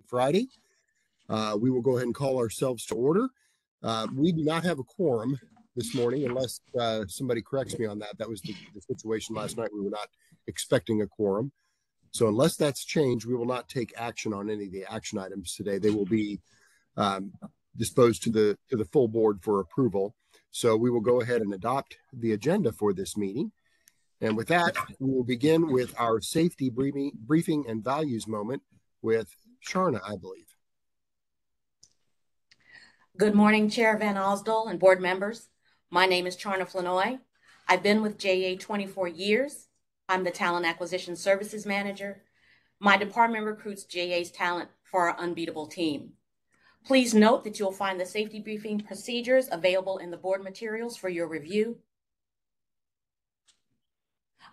Friday. We will go ahead and call ourselves to order. We do not have a quorum this morning, unless somebody corrects me on that. That was the situation last night. We were not expecting a quorum. So unless that's changed, we will not take action on any of the action items today. They will be disposed to the full board for approval. So we will go ahead and adopt the agenda for this meeting. And with that, we will begin with our safety briefing and values moment with Sharna, I believe. Good morning, Chair Van Osdol and board members. My name is Charna Flanoy. I've been with JA 24 years. I'm the Talent Acquisition Services Manager. My department recruits JA's talent for our unbeatable team. Please note that you'll find the safety briefing procedures available in the board materials for your review.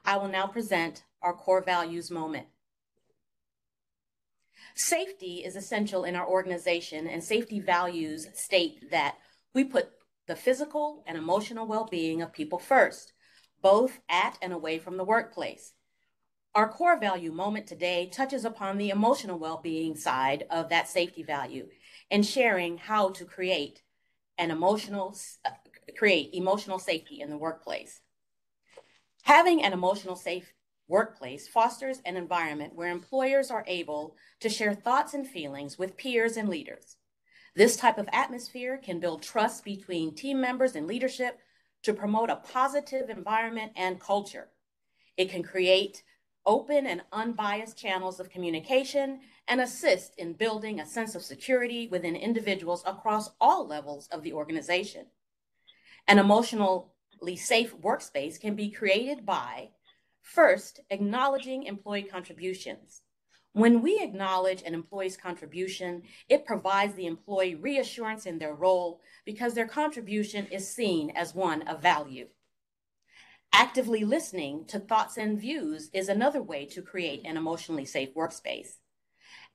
I will now present our core values moment. Safety is essential in our organization, and safety values state that we put the physical and emotional well-being of people first, both at and away from the workplace. Our core value moment today touches upon the emotional well-being side of that safety value and sharing how to create emotional safety in the workplace. Having an emotional safe workplace fosters an environment where employers are able to share thoughts and feelings with peers and leaders. This type of atmosphere can build trust between team members and leadership to promote a positive environment and culture. It can create open and unbiased channels of communication and assist in building a sense of security within individuals across all levels of the organization. An emotionally safe workspace can be created by, first, acknowledging employee contributions. When we acknowledge an employee's contribution, it provides the employee reassurance in their role because their contribution is seen as one of value. Actively listening to thoughts and views is another way to create an emotionally safe workspace.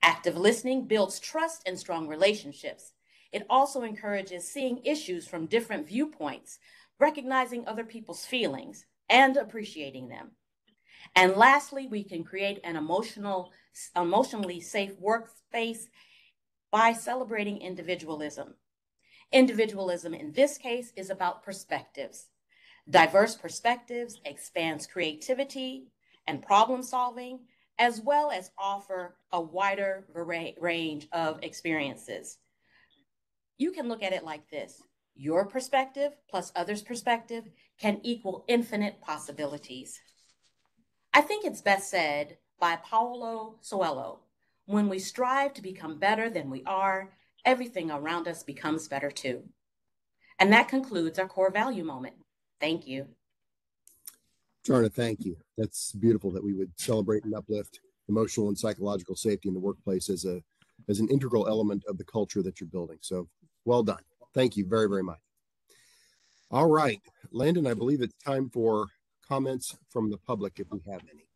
Active listening builds trust and strong relationships. It also encourages seeing issues from different viewpoints, recognizing other people's feelings, and appreciating them. And lastly, we can create an emotionally safe workspace by celebrating individualism. Individualism in this case is about perspectives. Diverse perspectives expands creativity and problem solving, as well as offer a wider range of experiences. You can look at it like this. Your perspective plus others' perspective can equal infinite possibilities. I think it's best said by Paulo Coelho, when we strive to become better than we are, everything around us becomes better too. And that concludes our core value moment. Thank you. Charna, thank you. That's beautiful that we would celebrate and uplift emotional and psychological safety in the workplace as an integral element of the culture that you're building. So well done. Thank you very, very much. All right, Landon, I believe it's time for comments from the public if we have any.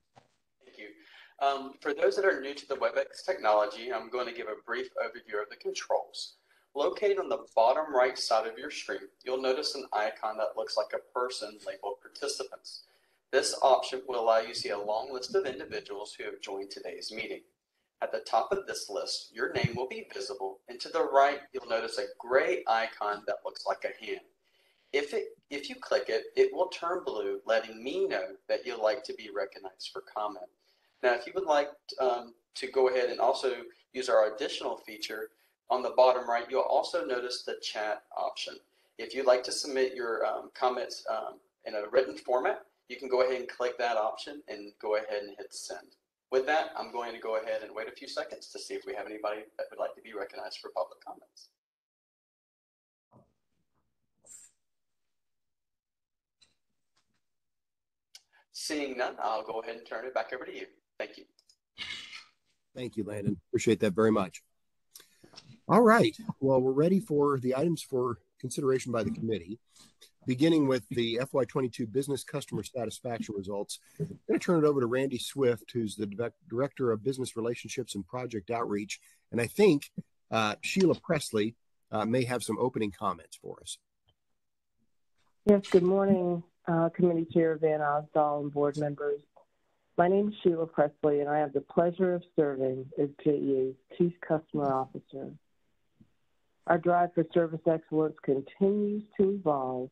Thank you. For those that are new to the WebEx technology, I'm going to give a brief overview of the controls. Located on the bottom right side of your screen, you'll notice an icon that looks like a person labeled participants. This option will allow you to see a long list of individuals who have joined today's meeting. At the top of this list, your name will be visible, and to the right, you'll notice a gray icon that looks like a hand. If you click it, it will turn blue, letting me know that you'd like to be recognized for comment. Now, if you would like to go ahead and also use our additional feature, on the bottom right, you'll also notice the chat option. If you'd like to submit your comments in a written format, you can go ahead and click that option and go ahead and hit send. With that, I'm going to go ahead and wait a few seconds to see if we have anybody that would like to be recognized for public comments. Seeing none, I'll go ahead and turn it back over to you. Thank you. Thank you, Landon. Appreciate that very much. All right. Well, we're ready for the items for consideration by the committee, beginning with the FY22 business customer satisfaction results. I'm going to turn it over to Randy Swift, who's the Director of Business Relationships and Project Outreach. And I think Sheila Presley may have some opening comments for us. Yes, good morning, Committee Chair Van Osdol and board members. My name is Sheila Presley, and I have the pleasure of serving as JEA's Chief Customer Officer. Our drive for service excellence continues to evolve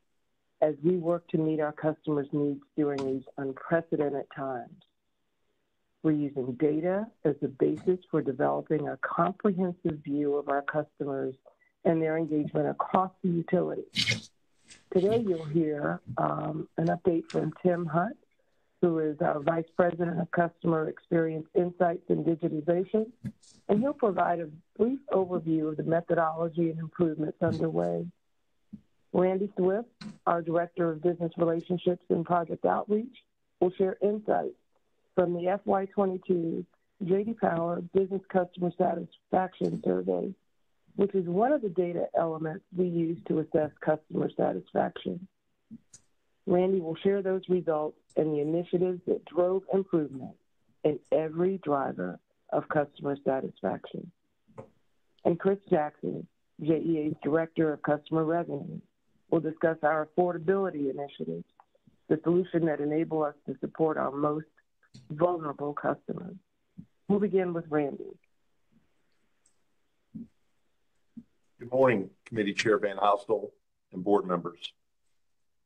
as we work to meet our customers' needs during these unprecedented times. We're using data as the basis for developing a comprehensive view of our customers and their engagement across the utility. Today, you'll hear an update from Tim Hunt, who is our Vice President of Customer Experience Insights and Digitization, and he'll provide a brief overview of the methodology and improvements underway. Randy Swift, our Director of Business Relationships and Project Outreach, will share insights from the FY22 J.D. Power Business Customer Satisfaction Survey, which is one of the data elements we use to assess customer satisfaction. Randy will share those results and the initiatives that drove improvement in every driver of customer satisfaction. And Chris Jackson, JEA's Director of Customer Revenue, will discuss our affordability initiatives, the solution that enable us to support our most vulnerable customers. We'll begin with Randy. Good morning, Committee Chair Van Hostel and board members.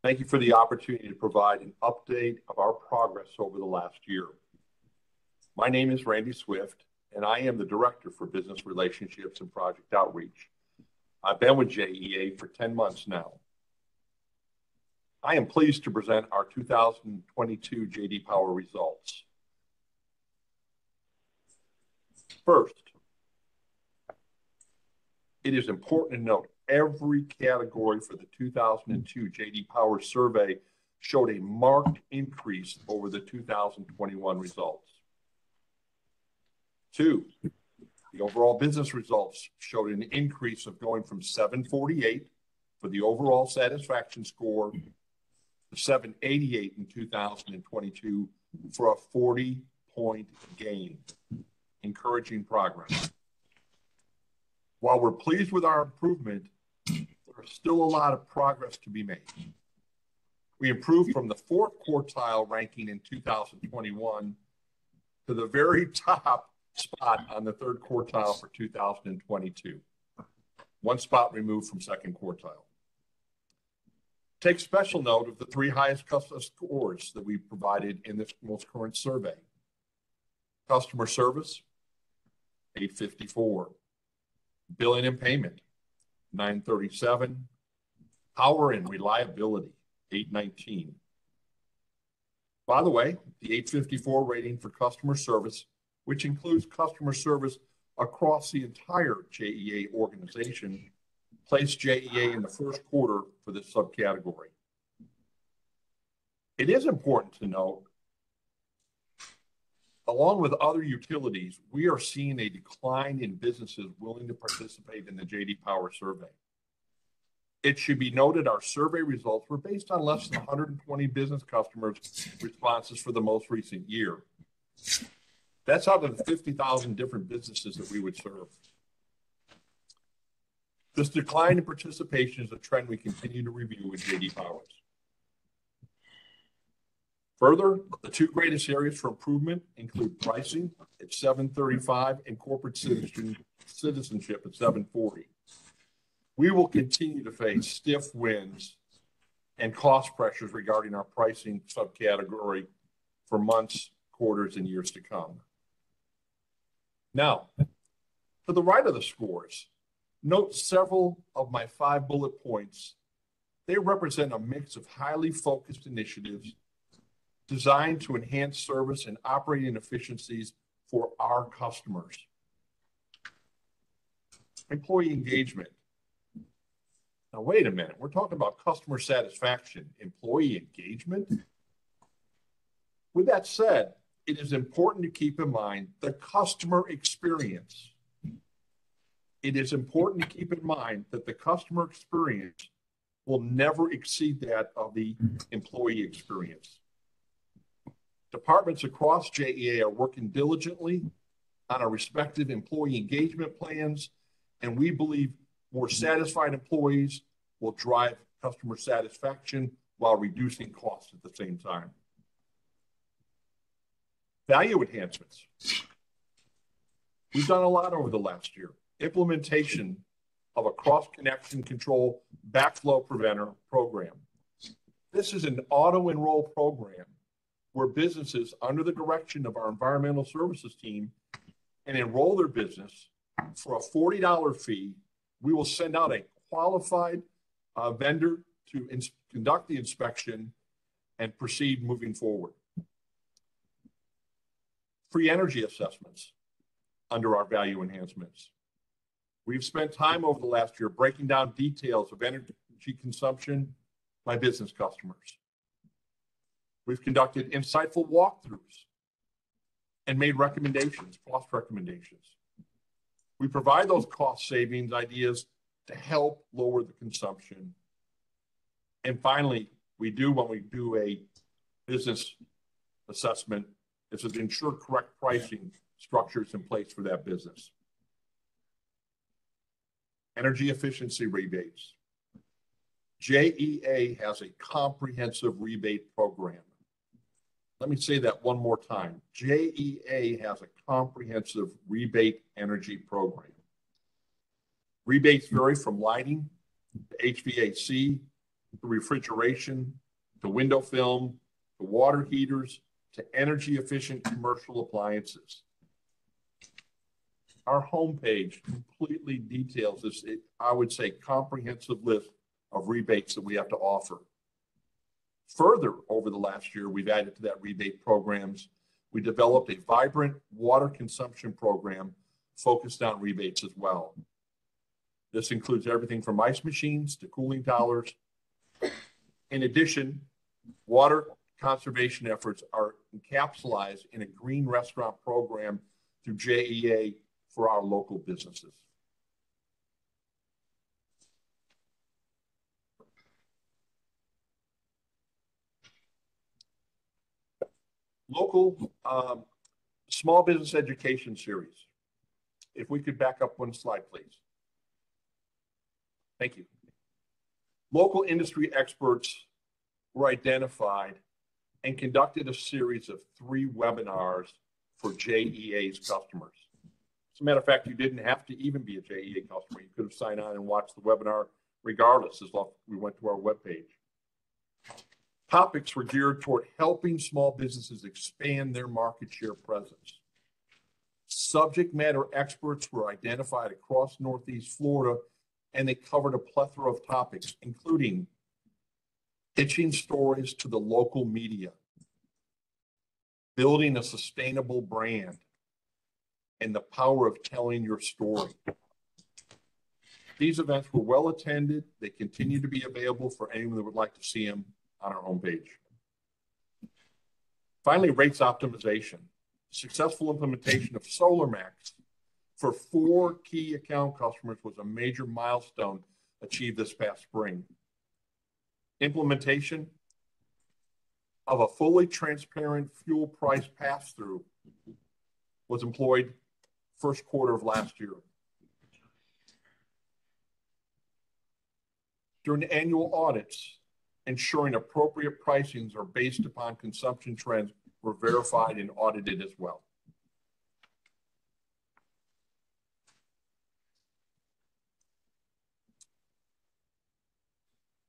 Thank you for the opportunity to provide an update of our progress over the last year. My name is Randy Swift, and I am the Director for Business Relationships and Project Outreach. I've been with JEA for 10 months now. I am pleased to present our 2022 J.D. Power results. First, it is important to note every category for the 2002 J.D. Power survey showed a marked increase over the 2021 results. Two, the overall business results showed an increase of going from 748 for the overall satisfaction score to 788 in 2022 for a 40-point gain, encouraging progress. While we're pleased with our improvement, there's still a lot of progress to be made. We improved from the fourth quartile ranking in 2021 to the very top spot on the third quartile for 2022, one spot removed from second quartile. Take special note of the three highest customer scores that we provided in this most current survey. Customer service, 854. Billing and payment, 937. Power and reliability, 819. By the way, the 854 rating for customer service, which includes customer service across the entire JEA organization, placed JEA in the first quarter for this subcategory. It is important to note, along with other utilities, we are seeing a decline in businesses willing to participate in the J.D. Power survey. It should be noted our survey results were based on less than 120 business customers' responses for the most recent year. That's out of the 50,000 different businesses that we would serve. This decline in participation is a trend we continue to review with J.D. Power. Further, the two greatest areas for improvement include pricing at 735 and corporate citizenship at 740. We will continue to face stiff winds and cost pressures regarding our pricing subcategory for months, quarters, and years to come. Now, to the right of the scores, note several of my 5 bullet points. They represent a mix of highly focused initiatives designed to enhance service and operating efficiencies for our customers. Employee engagement. Now, wait a minute. We're talking about customer satisfaction, employee engagement. With that said, it is important to keep in mind the customer experience. It is important to keep in mind that the customer experience will never exceed that of the employee experience. Departments across JEA are working diligently on our respective employee engagement plans, and we believe more satisfied employees will drive customer satisfaction while reducing costs at the same time. Value enhancements. We've done a lot over the last year. Implementation of a cross-connection control backflow preventer program. This is an auto-enroll program where businesses, under the direction of our environmental services team, and enroll their business for a $40 fee. We will send out a qualified vendor to conduct the inspection and proceed moving forward. Free energy assessments under our value enhancements. We've spent time over the last year breaking down details of energy consumption by business customers. We've conducted insightful walkthroughs and made recommendations, cost recommendations. We provide those cost savings ideas to help lower the consumption. And finally, when we do a business assessment, is to ensure correct pricing structures in place for that business. Energy efficiency rebates. JEA has a comprehensive rebate program. Let me say that one more time. JEA has a comprehensive rebate energy program. Rebates vary from lighting to HVAC to refrigeration to window film to water heaters to energy efficient commercial appliances. Our homepage completely details this, I would say, comprehensive list of rebates that we have to offer. Further, over the last year, we've added to that rebate programs. We developed a vibrant water consumption program focused on rebates as well. This includes everything from ice machines to cooling towers. In addition, water conservation efforts are encapsulated in a green restaurant program through JEA for our local businesses. Local small business education series. If we could back up one slide, please. Thank you. Local industry experts were identified and conducted a series of 3 webinars for JEA's customers. As a matter of fact, you didn't have to even be a JEA customer. You could have signed on and watched the webinar regardless, as long as we went to our webpage. Topics were geared toward helping small businesses expand their market share presence. Subject matter experts were identified across Northeast Florida, and they covered a plethora of topics, including pitching stories to the local media, building a sustainable brand, and the power of telling your story. These events were well attended. They continue to be available for anyone that would like to see them on our homepage. Finally, rates optimization. Successful implementation of SolarMax for 4 key account customers was a major milestone achieved this past spring. Implementation of a fully transparent fuel price pass-through was employed first quarter of last year. During the annual audits, ensuring appropriate pricings are based upon consumption trends were verified and audited as well.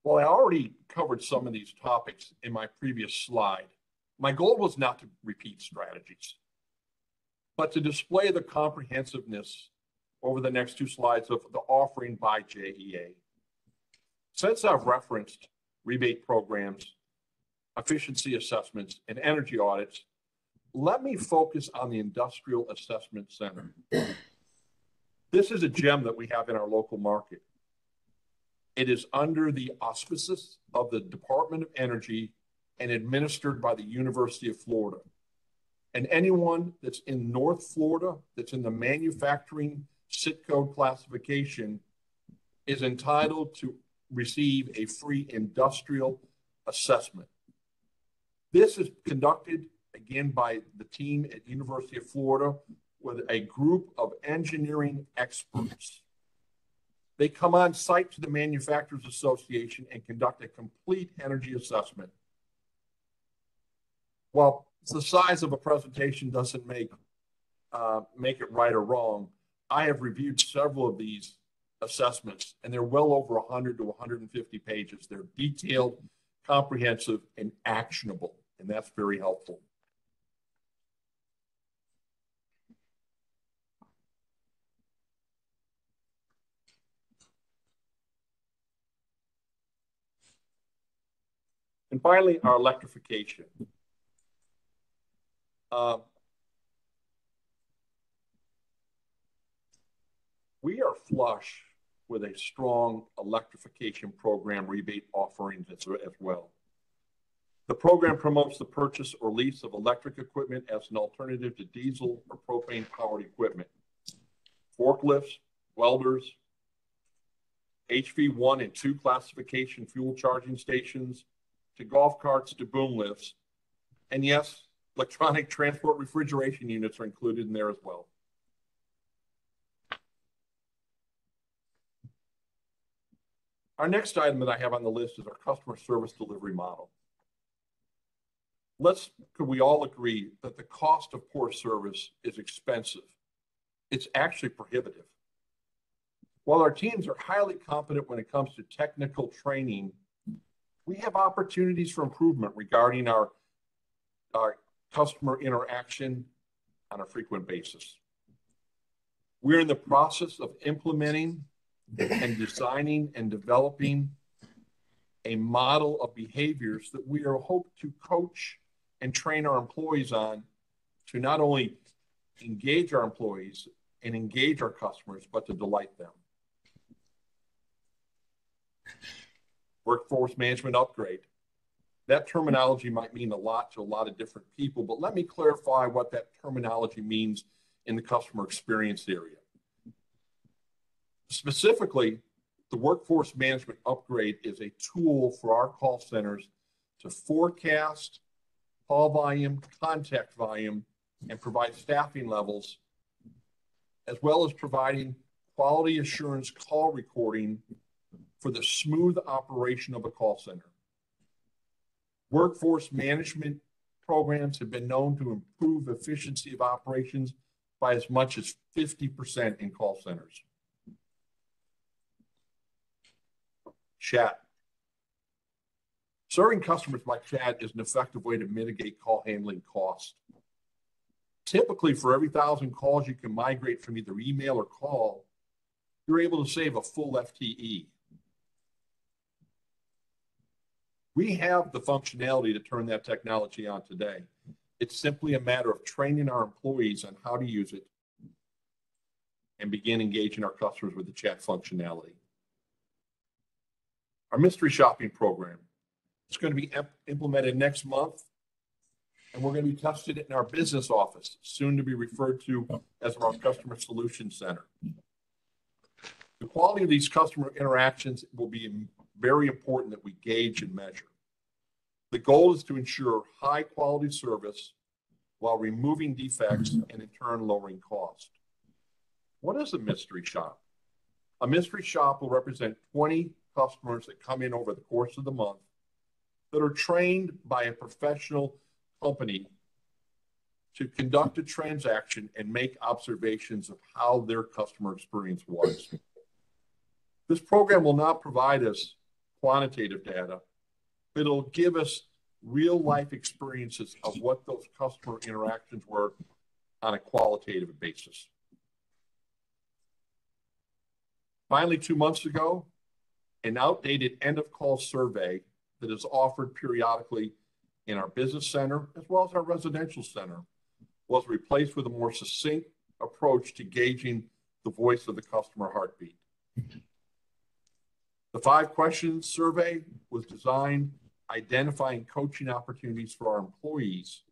Well, I already covered some of these topics in my previous slide. My goal was not to repeat strategies, but to display the comprehensiveness over the next 2 slides of the offering by JEA. Since I've referenced rebate programs, efficiency assessments, and energy audits, let me focus on the Industrial Assessment Center. This is a gem that we have in our local market. It is under the auspices of the Department of Energy and administered by the University of Florida. And anyone that's in North Florida, that's in the manufacturing SIT code classification, is entitled to receive a free industrial assessment. This is conducted, again, by the team at University of Florida with a group of engineering experts. They come on site to the Manufacturers Association and conduct a complete energy assessment. While The size of a presentation doesn't make it right or wrong. I have reviewed several of these assessments, and they're well over 100 to 150 pages. They're detailed, comprehensive, and actionable, and that's very helpful. And finally, our electrification. We are flush with a strong electrification program rebate offerings as well. The program promotes the purchase or lease of electric equipment as an alternative to diesel or propane-powered equipment. Forklifts, welders, HV1 and 2 classification fuel charging stations, to golf carts to boom lifts. And yes, electronic transport refrigeration units are included in there as well. Our next item that I have on the list is our customer service delivery model. Could we all agree that the cost of poor service is expensive? It's actually prohibitive. While our teams are highly competent when it comes to technical training, we have opportunities for improvement regarding our customer interaction on a frequent basis. We're in the process of implementing and designing and developing a model of behaviors that we hope to coach and train our employees on to not only engage our employees and engage our customers, but to delight them. Workforce management upgrade. That terminology might mean a lot to a lot of different people, but let me clarify what that terminology means in the customer experience area. Specifically, the workforce management upgrade is a tool for our call centers to forecast call volume, contact volume, and provide staffing levels, as well as providing quality assurance call recording for the smooth operation of a call center. Workforce management programs have been known to improve efficiency of operations by as much as 50% in call centers. Chat. Serving customers by chat is an effective way to mitigate call handling costs. Typically, for every 1,000 calls you can migrate from either email or call, you're able to save a full FTE. We have the functionality to turn that technology on today. It's simply a matter of training our employees on how to use it and begin engaging our customers with the chat functionality. Our mystery shopping program is going to be implemented next month, and we're going to be testing it in our business office, soon to be referred to as our Customer Solutions Center. The quality of these customer interactions will be very important that we gauge and measure. The goal is to ensure high quality service while removing defects and in turn lowering cost. What is a mystery shop? A mystery shop will represent 20 customers that come in over the course of the month that are trained by a professional company to conduct a transaction and make observations of how their customer experience was. This program will not provide us quantitative data, but it'll give us real life experiences of what those customer interactions were on a qualitative basis. Finally, 2 months ago, an outdated end of call survey that is offered periodically in our business center as well as our residential center was replaced with a more succinct approach to gauging the voice of the customer heartbeat. The 5 questions survey was designed identifying coaching opportunities for our employees.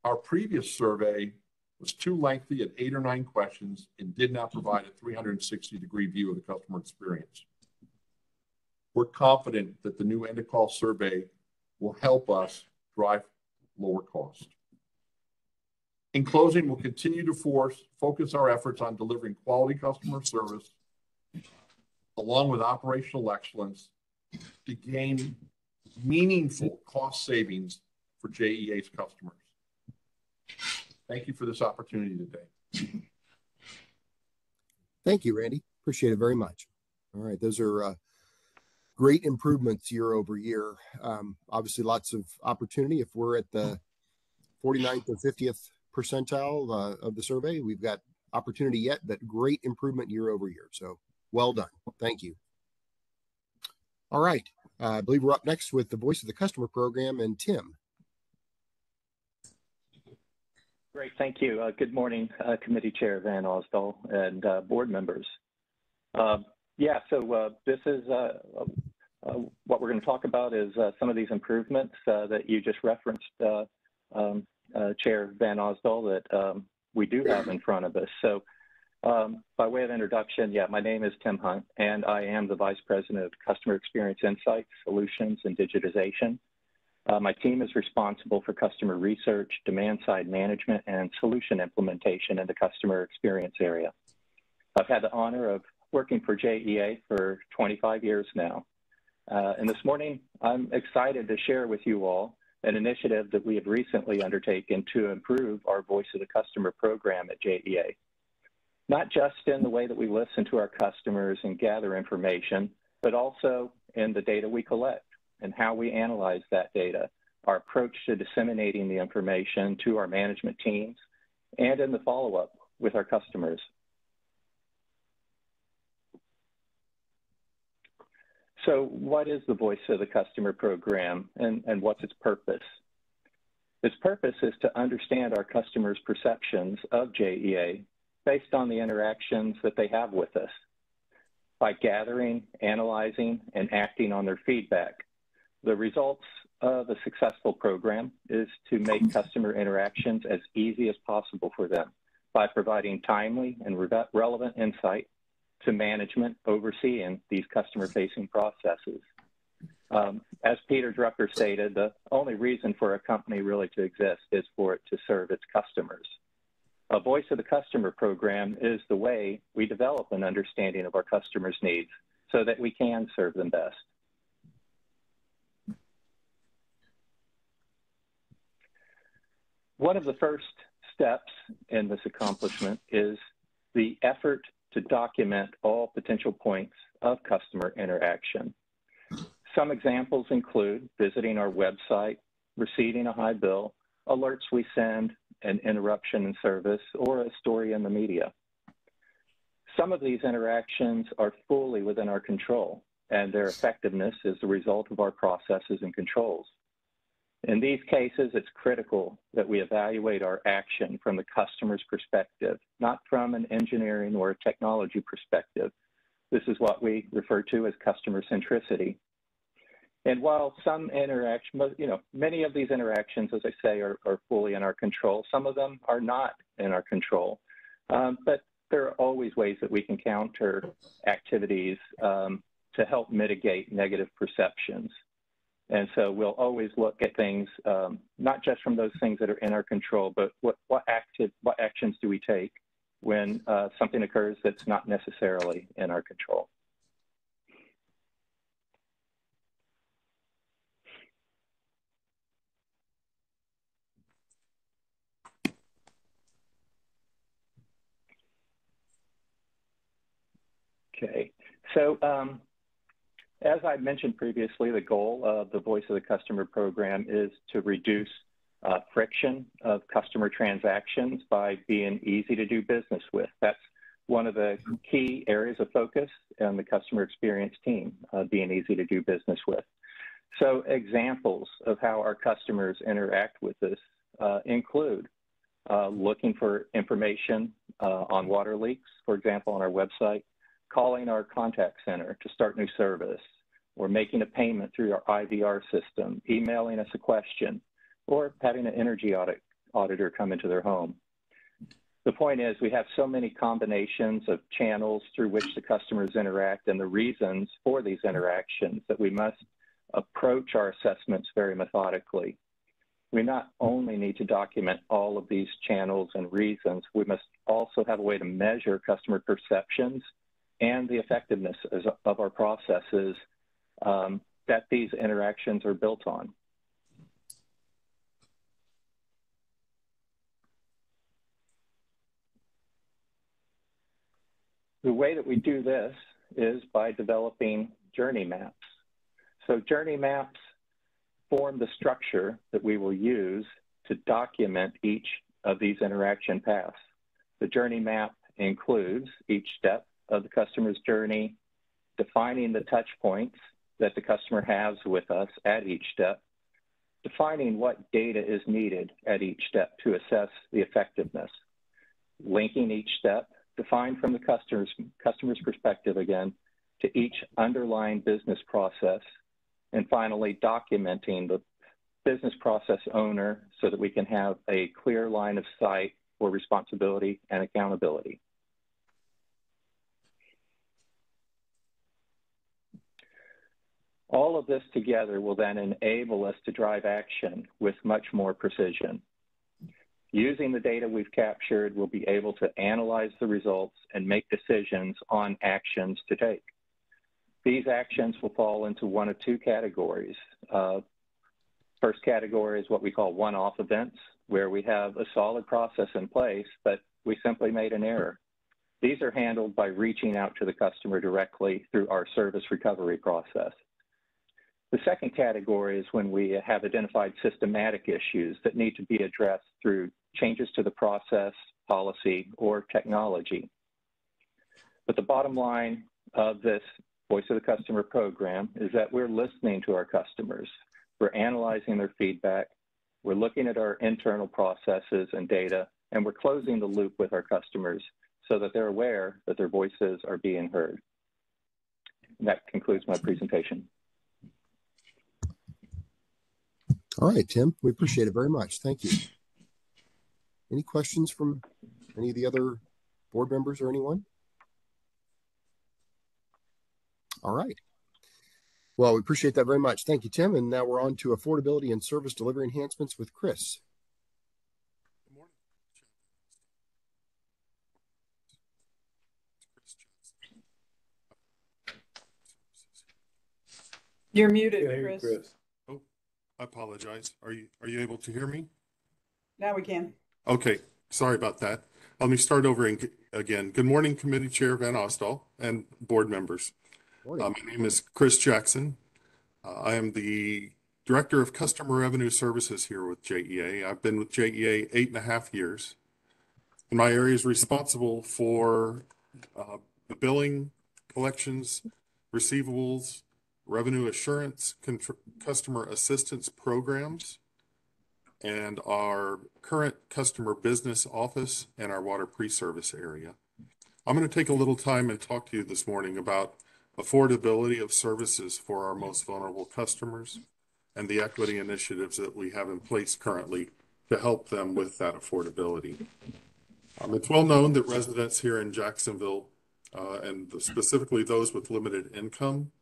Our previous survey was too lengthy at 8 or 9 questions and did not provide a 360-degree view of the customer experience. We're confident that the new end of call survey will help us drive lower cost. In closing, we'll continue to focus our efforts on delivering quality customer service along with operational excellence to gain meaningful cost savings for JEA's customers. Thank you for this opportunity today. Thank you, Randy. Appreciate it very much. All right, those are great improvements year over year. Obviously, lots of opportunity. If we're at the 49th or 50th percentile of the survey, we've got opportunity yet, but great improvement year over year. So well done. Thank you. All right. I believe we're up next with the Voice of the Customer program and Tim. Great, thank you. Good morning, Committee Chair Van Osdol and board members. This is what we're going to talk about is some of these improvements that you just referenced, Chair Van Osdol, that we do have in front of us. So by way of introduction, my name is Tim Hunt, and I am the Vice President of Customer Experience Insights, Solutions, and Digitization. My team is responsible for customer research, demand-side management, and solution implementation in the customer experience area. I've had the honor of working for JEA for 25 years now. And this morning, I'm excited to share with you all an initiative that we have recently undertaken to improve our Voice of the Customer program at JEA. Not just in the way that we listen to our customers and gather information, but also in the data we collect and how we analyze that data, our approach to disseminating the information to our management teams, and in the follow-up with our customers. So what is the Voice of the Customer program, and what's its purpose? Its purpose is to understand our customers' perceptions of JEA based on the interactions that they have with us. By gathering, analyzing, and acting on their feedback, the results of a successful program is to make customer interactions as easy as possible for them by providing timely and relevant insight to management overseeing these customer-facing processes. As Peter Drucker stated, the only reason for a company really to exist is for it to serve its customers. A Voice of the Customer program is the way we develop an understanding of our customers' needs so that we can serve them best. One of the first steps in this accomplishment is the effort to document all potential points of customer interaction. Some examples include visiting our website, receiving a high bill, alerts we send, an interruption in service, or a story in the media. Some of these interactions are fully within our control, and their effectiveness is the result of our processes and controls. In these cases, it's critical that we evaluate our action from the customer's perspective, not from an engineering or a technology perspective. This is what we refer to as customer centricity. And while some many of these interactions, as I say, are fully in our control, some of them are not in our control. But there are always ways that we can counter activities to help mitigate negative perceptions. And so we'll always look at things, not just from those things that are in our control, but what actions do we take when something occurs that's not necessarily in our control. Okay, so as I mentioned previously, the goal of the Voice of the Customer program is to reduce friction of customer transactions by being easy to do business with. That's one of the key areas of focus on the customer experience team, being easy to do business with. So examples of how our customers interact with us include looking for information on water leaks, for example, on our website, calling our contact center to start new service, or making a payment through our IVR system, emailing us a question, or having an energy auditor come into their home. The point is we have so many combinations of channels through which the customers interact and the reasons for these interactions that we must approach our assessments very methodically. We not only need to document all of these channels and reasons, we must also have a way to measure customer perceptions and the effectiveness of our processes that these interactions are built on. The way that we do this is by developing journey maps. So journey maps form the structure that we will use to document each of these interaction paths. The journey map includes each step of the customer's journey, defining the touch points that the customer has with us at each step, defining what data is needed at each step to assess the effectiveness, linking each step, defined from the customer's perspective again, to each underlying business process, and finally documenting the business process owner so that we can have a clear line of sight for responsibility and accountability. All of this together will then enable us to drive action with much more precision. Using the data we've captured, we'll be able to analyze the results and make decisions on actions to take. These actions will fall into one of two categories. First category is what we call one-off events, where we have a solid process in place, but we simply made an error. These are handled by reaching out to the customer directly through our service recovery process. The second category is when we have identified systematic issues that need to be addressed through changes to the process, policy, or technology. But the bottom line of this Voice of the Customer program is that we're listening to our customers. We're analyzing their feedback. We're looking at our internal processes and data, and we're closing the loop with our customers so that they're aware that their voices are being heard. And that concludes my presentation. All right, Tim, we appreciate it very much. Thank you. Any questions from any of the other board members or anyone? All right. Well, we appreciate that very much. Thank you, Tim. And now we're on to affordability and service delivery enhancements with Chris. Good morning. You're muted, Chris. Oh, I apologize. Are you able to hear me? Now we can. Okay, sorry about that. Let me start over again. Good morning, Committee Chair Van Ostall and board members. My name is Chris Jackson. I am the Director of Customer Revenue Services here with JEA. I've been with JEA 8.5 years. And my area is responsible for the billing, collections, receivables, revenue assurance, customer assistance programs, and our current customer business office and our water pre-service area. I'm going to take a little time and talk to you this morning about affordability of services for our most vulnerable customers and the equity initiatives that we have in place currently to help them with that affordability. It's well known that residents here in Jacksonville, and specifically those with limited income,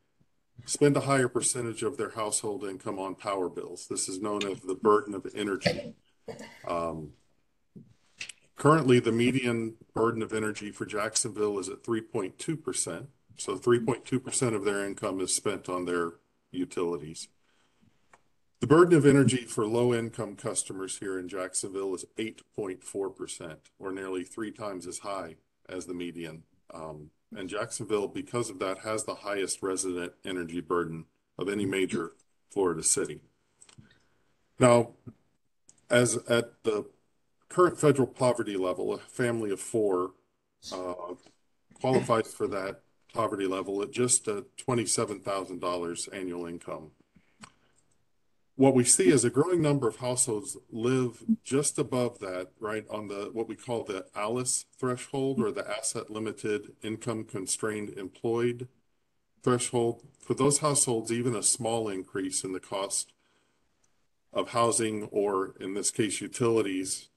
spend a higher percentage of their household income on power bills. This is known as the burden of energy. Currently, the median burden of energy for Jacksonville is at 3.2%. So 3.2% of their income is spent on their utilities. The burden of energy for low-income customers here in Jacksonville is 8.4%, or nearly 3 times as high as the median. And Jacksonville, because of that, has the highest resident energy burden of any major Florida city. Now, as at the current federal poverty level, a family of 4 qualifies for that poverty level at just $27,000 annual income. What we see is a growing number of households live just above that, right, on the what we call the ALICE threshold, or the asset limited income constrained employed threshold. For those households, even a small increase in the cost of housing, or in this case utilities,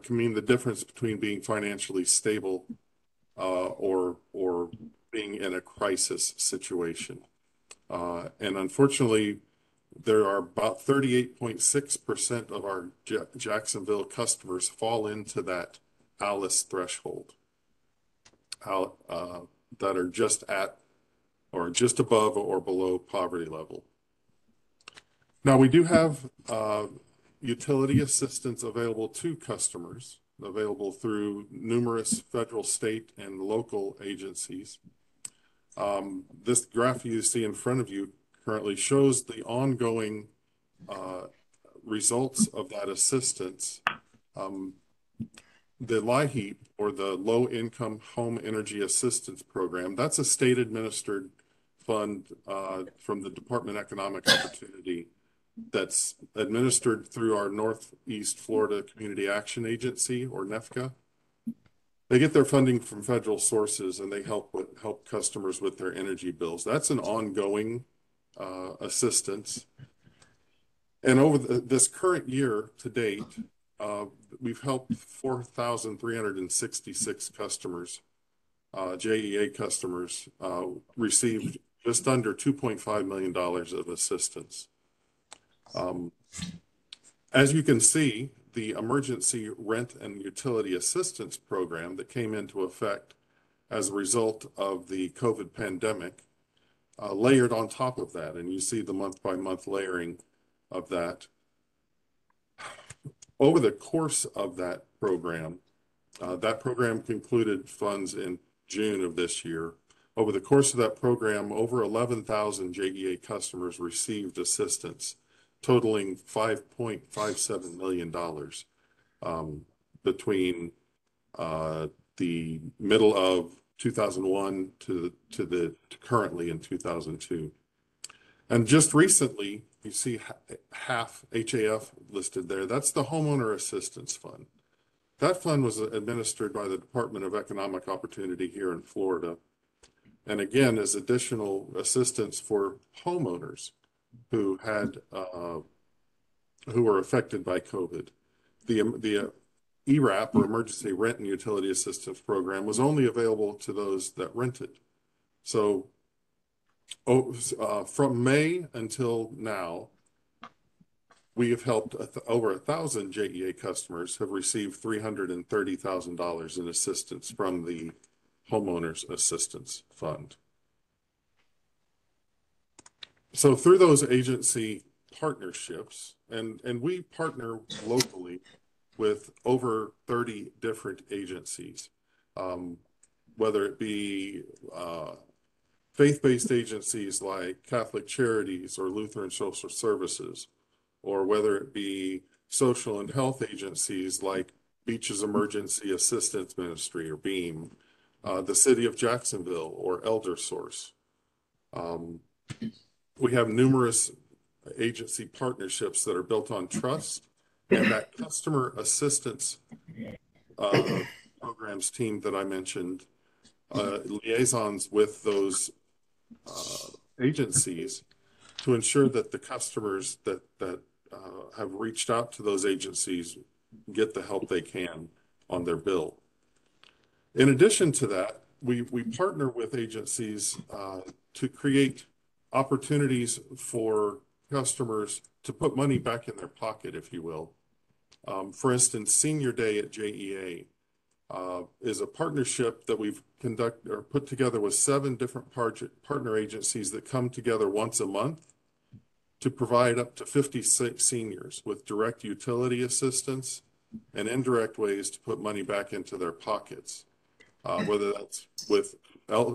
can mean the difference between being financially stable or being in a crisis situation. And unfortunately, there are about 38.6% of our Jacksonville customers fall into that ALICE threshold, that are just at or just above or below poverty level. Now, we do have utility assistance available to customers available through numerous federal, state, and local agencies. This graph you see in front of you currently shows the ongoing results of that assistance. The LIHEAP, or the Low Income Home Energy Assistance Program, that's a state administered fund from the Department of Economic Opportunity that's administered through our Northeast Florida Community Action Agency, or NEFCA. They get their funding from federal sources, and they help customers with their energy bills. That's an ongoing assistance. And over this current year to date, we've helped 4,366 customers, JEA customers, received just under $2.5 million of assistance. As you can see, the Emergency Rent and Utility Assistance Program that came into effect as a result of the COVID pandemic layered on top of that, and you see the month-by-month layering of that. Over the course of that program concluded funds in June of this year. Over the course of that program, over 11,000 JEA customers received assistance, totaling $5.57 million between the middle of 2001 to currently in 2002. And just recently, you see HAF listed there. That's the Homeowner Assistance Fund. That fund was administered by the Department of Economic Opportunity here in Florida. And again, is additional assistance for homeowners who were affected by COVID. The ERAP, or Emergency Rent and Utility Assistance Program, was only available to those that rented. So from May until now, we have helped over 1,000 JEA customers have received $330,000 in assistance from the Homeowners Assistance Fund. So through those agency partnerships, and we partner locally with over 30 different agencies, whether it be faith-based agencies like Catholic Charities or Lutheran Social Services, or whether it be social and health agencies like Beaches Emergency Assistance Ministry, or BEAM, the City of Jacksonville, or Elder Source. We have numerous agency partnerships that are built on trust, and that customer assistance programs team that I mentioned, liaisons with those agencies to ensure that the customers that have reached out to those agencies get the help they can on their bill. In addition to that, we partner with agencies to create opportunities for customers to put money back in their pocket, if you will. For instance, Senior Day at JEA is a partnership that we've put together with 7 different partner agencies that come together once a month to provide up to 56 seniors with direct utility assistance and indirect ways to put money back into their pockets, whether that's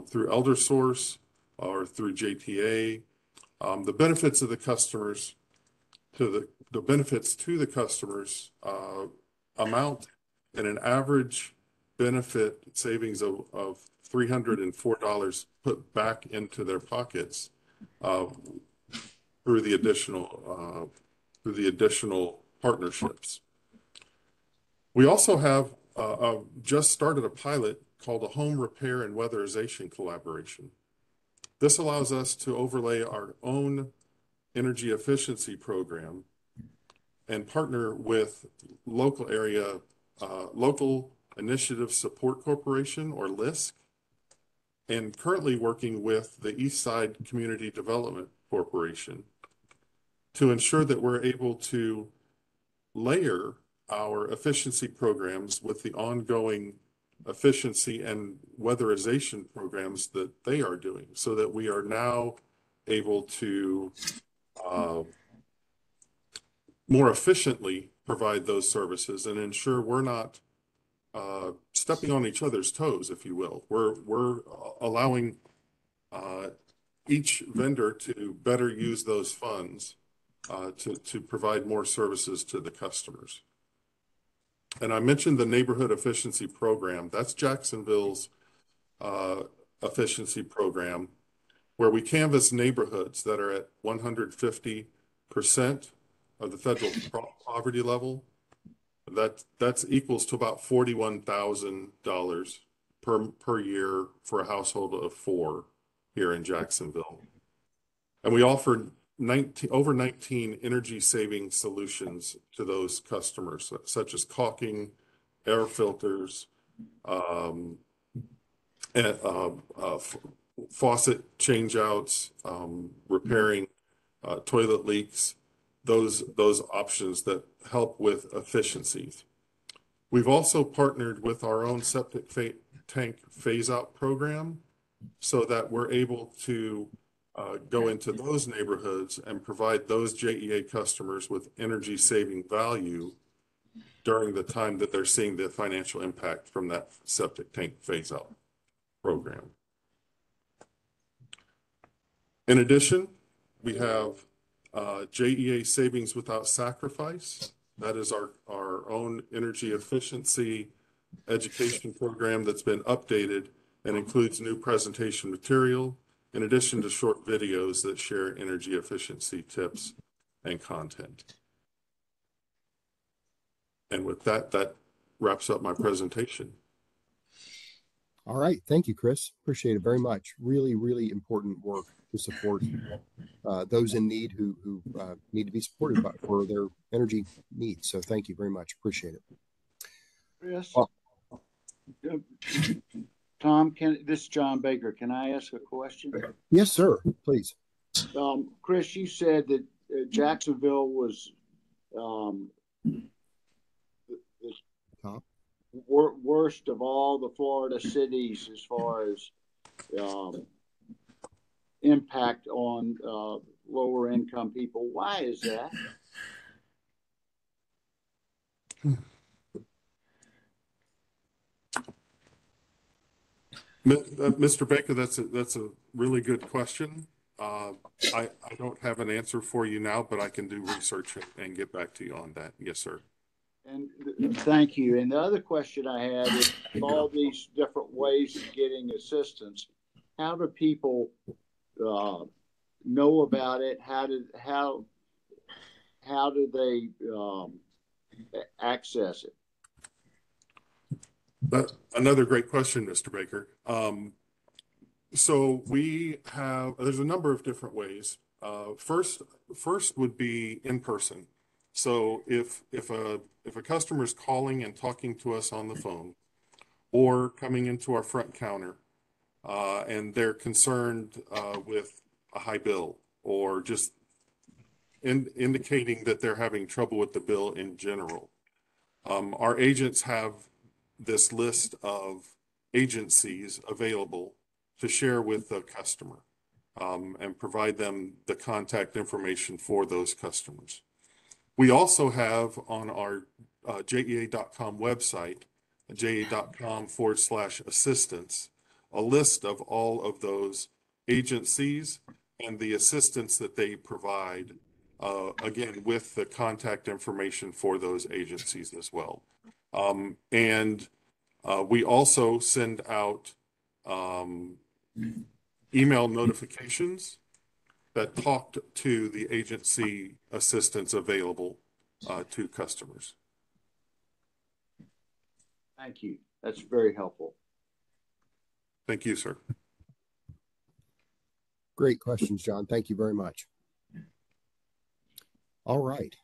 through Elder Source or through JTA. The benefits of the customers the benefits to the customers amount in an average benefit savings of $304 put back into their pockets through the additional partnerships. We also have just started a pilot called a Home Repair and Weatherization Collaboration. This allows us to overlay our own energy efficiency program and partner with local Initiative Support Corporation, or LISC, and currently working with the Eastside Community Development Corporation to ensure that we're able to layer our efficiency programs with the ongoing efficiency and weatherization programs that they are doing, so that we are now able to more efficiently provide those services and ensure we're not stepping on each other's toes, if you will. We're allowing each vendor to better use those funds to provide more services to the customers. And I mentioned the Neighborhood Efficiency Program. That's Jacksonville's efficiency program, where we canvass neighborhoods that are at 150% of the federal poverty level. That's equals to about $41,000 per year for a household of 4 here in Jacksonville. And we offer over 19 energy saving solutions to those customers, such as caulking, air filters, faucet changeouts, repairing toilet leaks, those options that help with efficiencies. We've also partnered with our own septic tank phase out program so that we're able to go into those neighborhoods and provide those JEA customers with energy saving value during the time that they're seeing the financial impact from that septic tank phase out program. In addition, we have JEA Savings Without Sacrifice. That is our own energy efficiency education program that's been updated and includes new presentation material, in addition to short videos that share energy efficiency tips and content. And with that, that wraps up my presentation. All right. Thank you, Chris. Appreciate it very much. Really, really important work to support those in need who need to be supported for their energy needs. So thank you very much. Appreciate it. Chris, Tom, this is John Baker. Can I ask a question? Yes, sir. Please. Chris, you said that Jacksonville was top worst of all the Florida cities as far as impact on lower income people. Why is that? Mr. Baker, that's a really good question. I don't have an answer for you now, but I can do research and get back to you on that. Yes, sir. And thank you. And the other question I had is, all these different ways of getting assistance, how do people know about it? How do they access it? Another great question, Mr. Baker. So there's a number of different ways. First would be in person. So if a customer is calling and talking to us on the phone, or coming into our front counter, and they're concerned with a high bill, or just indicating that they're having trouble with the bill in general, our agents have this list of agencies available to share with the customer, and provide them the contact information for those customers. We also have on our JEA.com website, JEA.com/assistance, a list of all of those agencies and the assistance that they provide, again, with the contact information for those agencies as well. And we also send out email notifications that talked to the agency assistance available to customers. Thank you. That's very helpful. Thank you, sir. Great questions, John. Thank you very much. All right.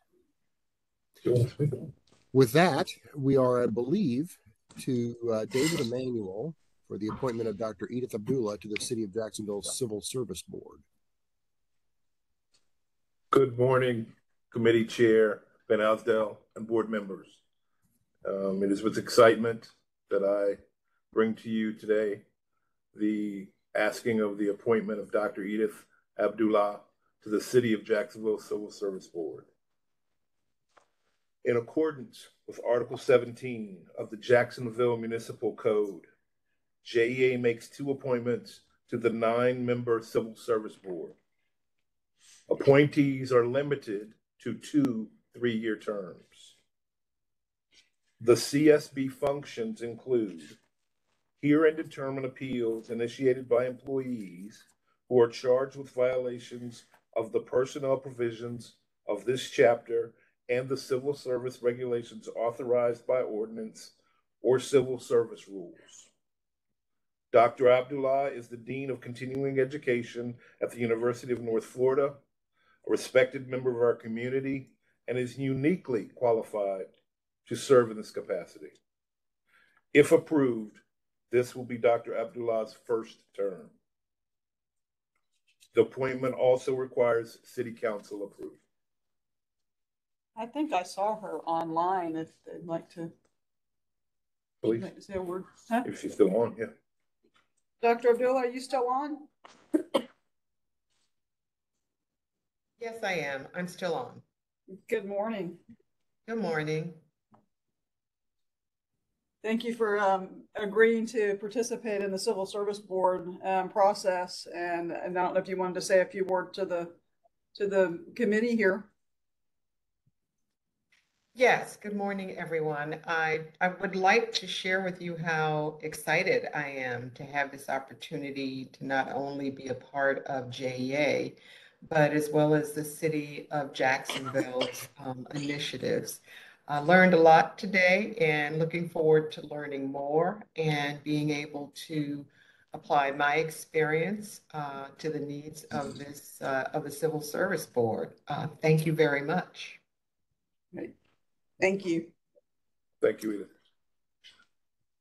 With that, we are, I believe, to David Emanuel for the appointment of Dr. Edith Abdullah to the City of Jacksonville Civil Service Board. Good morning, Committee Chair Van Asdale and board members. It is with excitement that I bring to you today the asking of the appointment of Dr. Edith Abdullah to the City of Jacksonville Civil Service Board. In accordance with Article 17 of the Jacksonville Municipal Code, JEA makes 2 appointments to the 9-member Civil Service Board. Appointees are limited to 2 3-year terms. The CSB functions include hear and determine appeals initiated by employees who are charged with violations of the personnel provisions of this chapter and the civil service regulations authorized by ordinance or civil service rules. Dr. Abdullah is the Dean of Continuing Education at the University of North Florida, a respected member of our community, and is uniquely qualified to serve in this capacity. If approved, this will be Dr. Abdullah's first term. The appointment also requires City Council approval. I think I saw her online if they'd like to Please, say a word. Huh? if she's still on, yeah. Dr. Abdullah, are you still on? Yes, I am. I'm still on. Good morning. Good morning. Thank you for agreeing to participate in the Civil Service Board process. And I don't know if you wanted to say a few words to the committee here. Yes, good morning, everyone. I would like to share with you how excited I am to have this opportunity to not only be a part of JEA, but as well as the City of Jacksonville's initiatives. I learned a lot today and looking forward to learning more and being able to apply my experience to the needs of the Civil Service Board. Thank you very much. Great. Thank you. Thank you, Edith.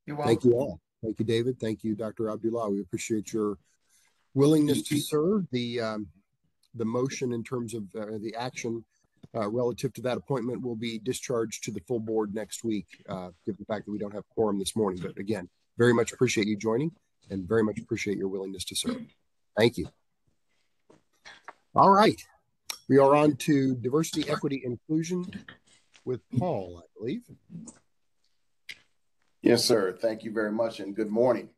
You're welcome. Thank you all. Thank you, David. Thank you, Dr. Abdullah. We appreciate your willingness to serve. The motion in terms of the action relative to that appointment will be discharged to the full board next week, given the fact that we don't have quorum this morning. But again, very much appreciate you joining and very much appreciate your willingness to serve. Thank you. All right. We are on to diversity, equity, inclusion with Paul, I believe. Yes, sir. Thank you very much and good morning.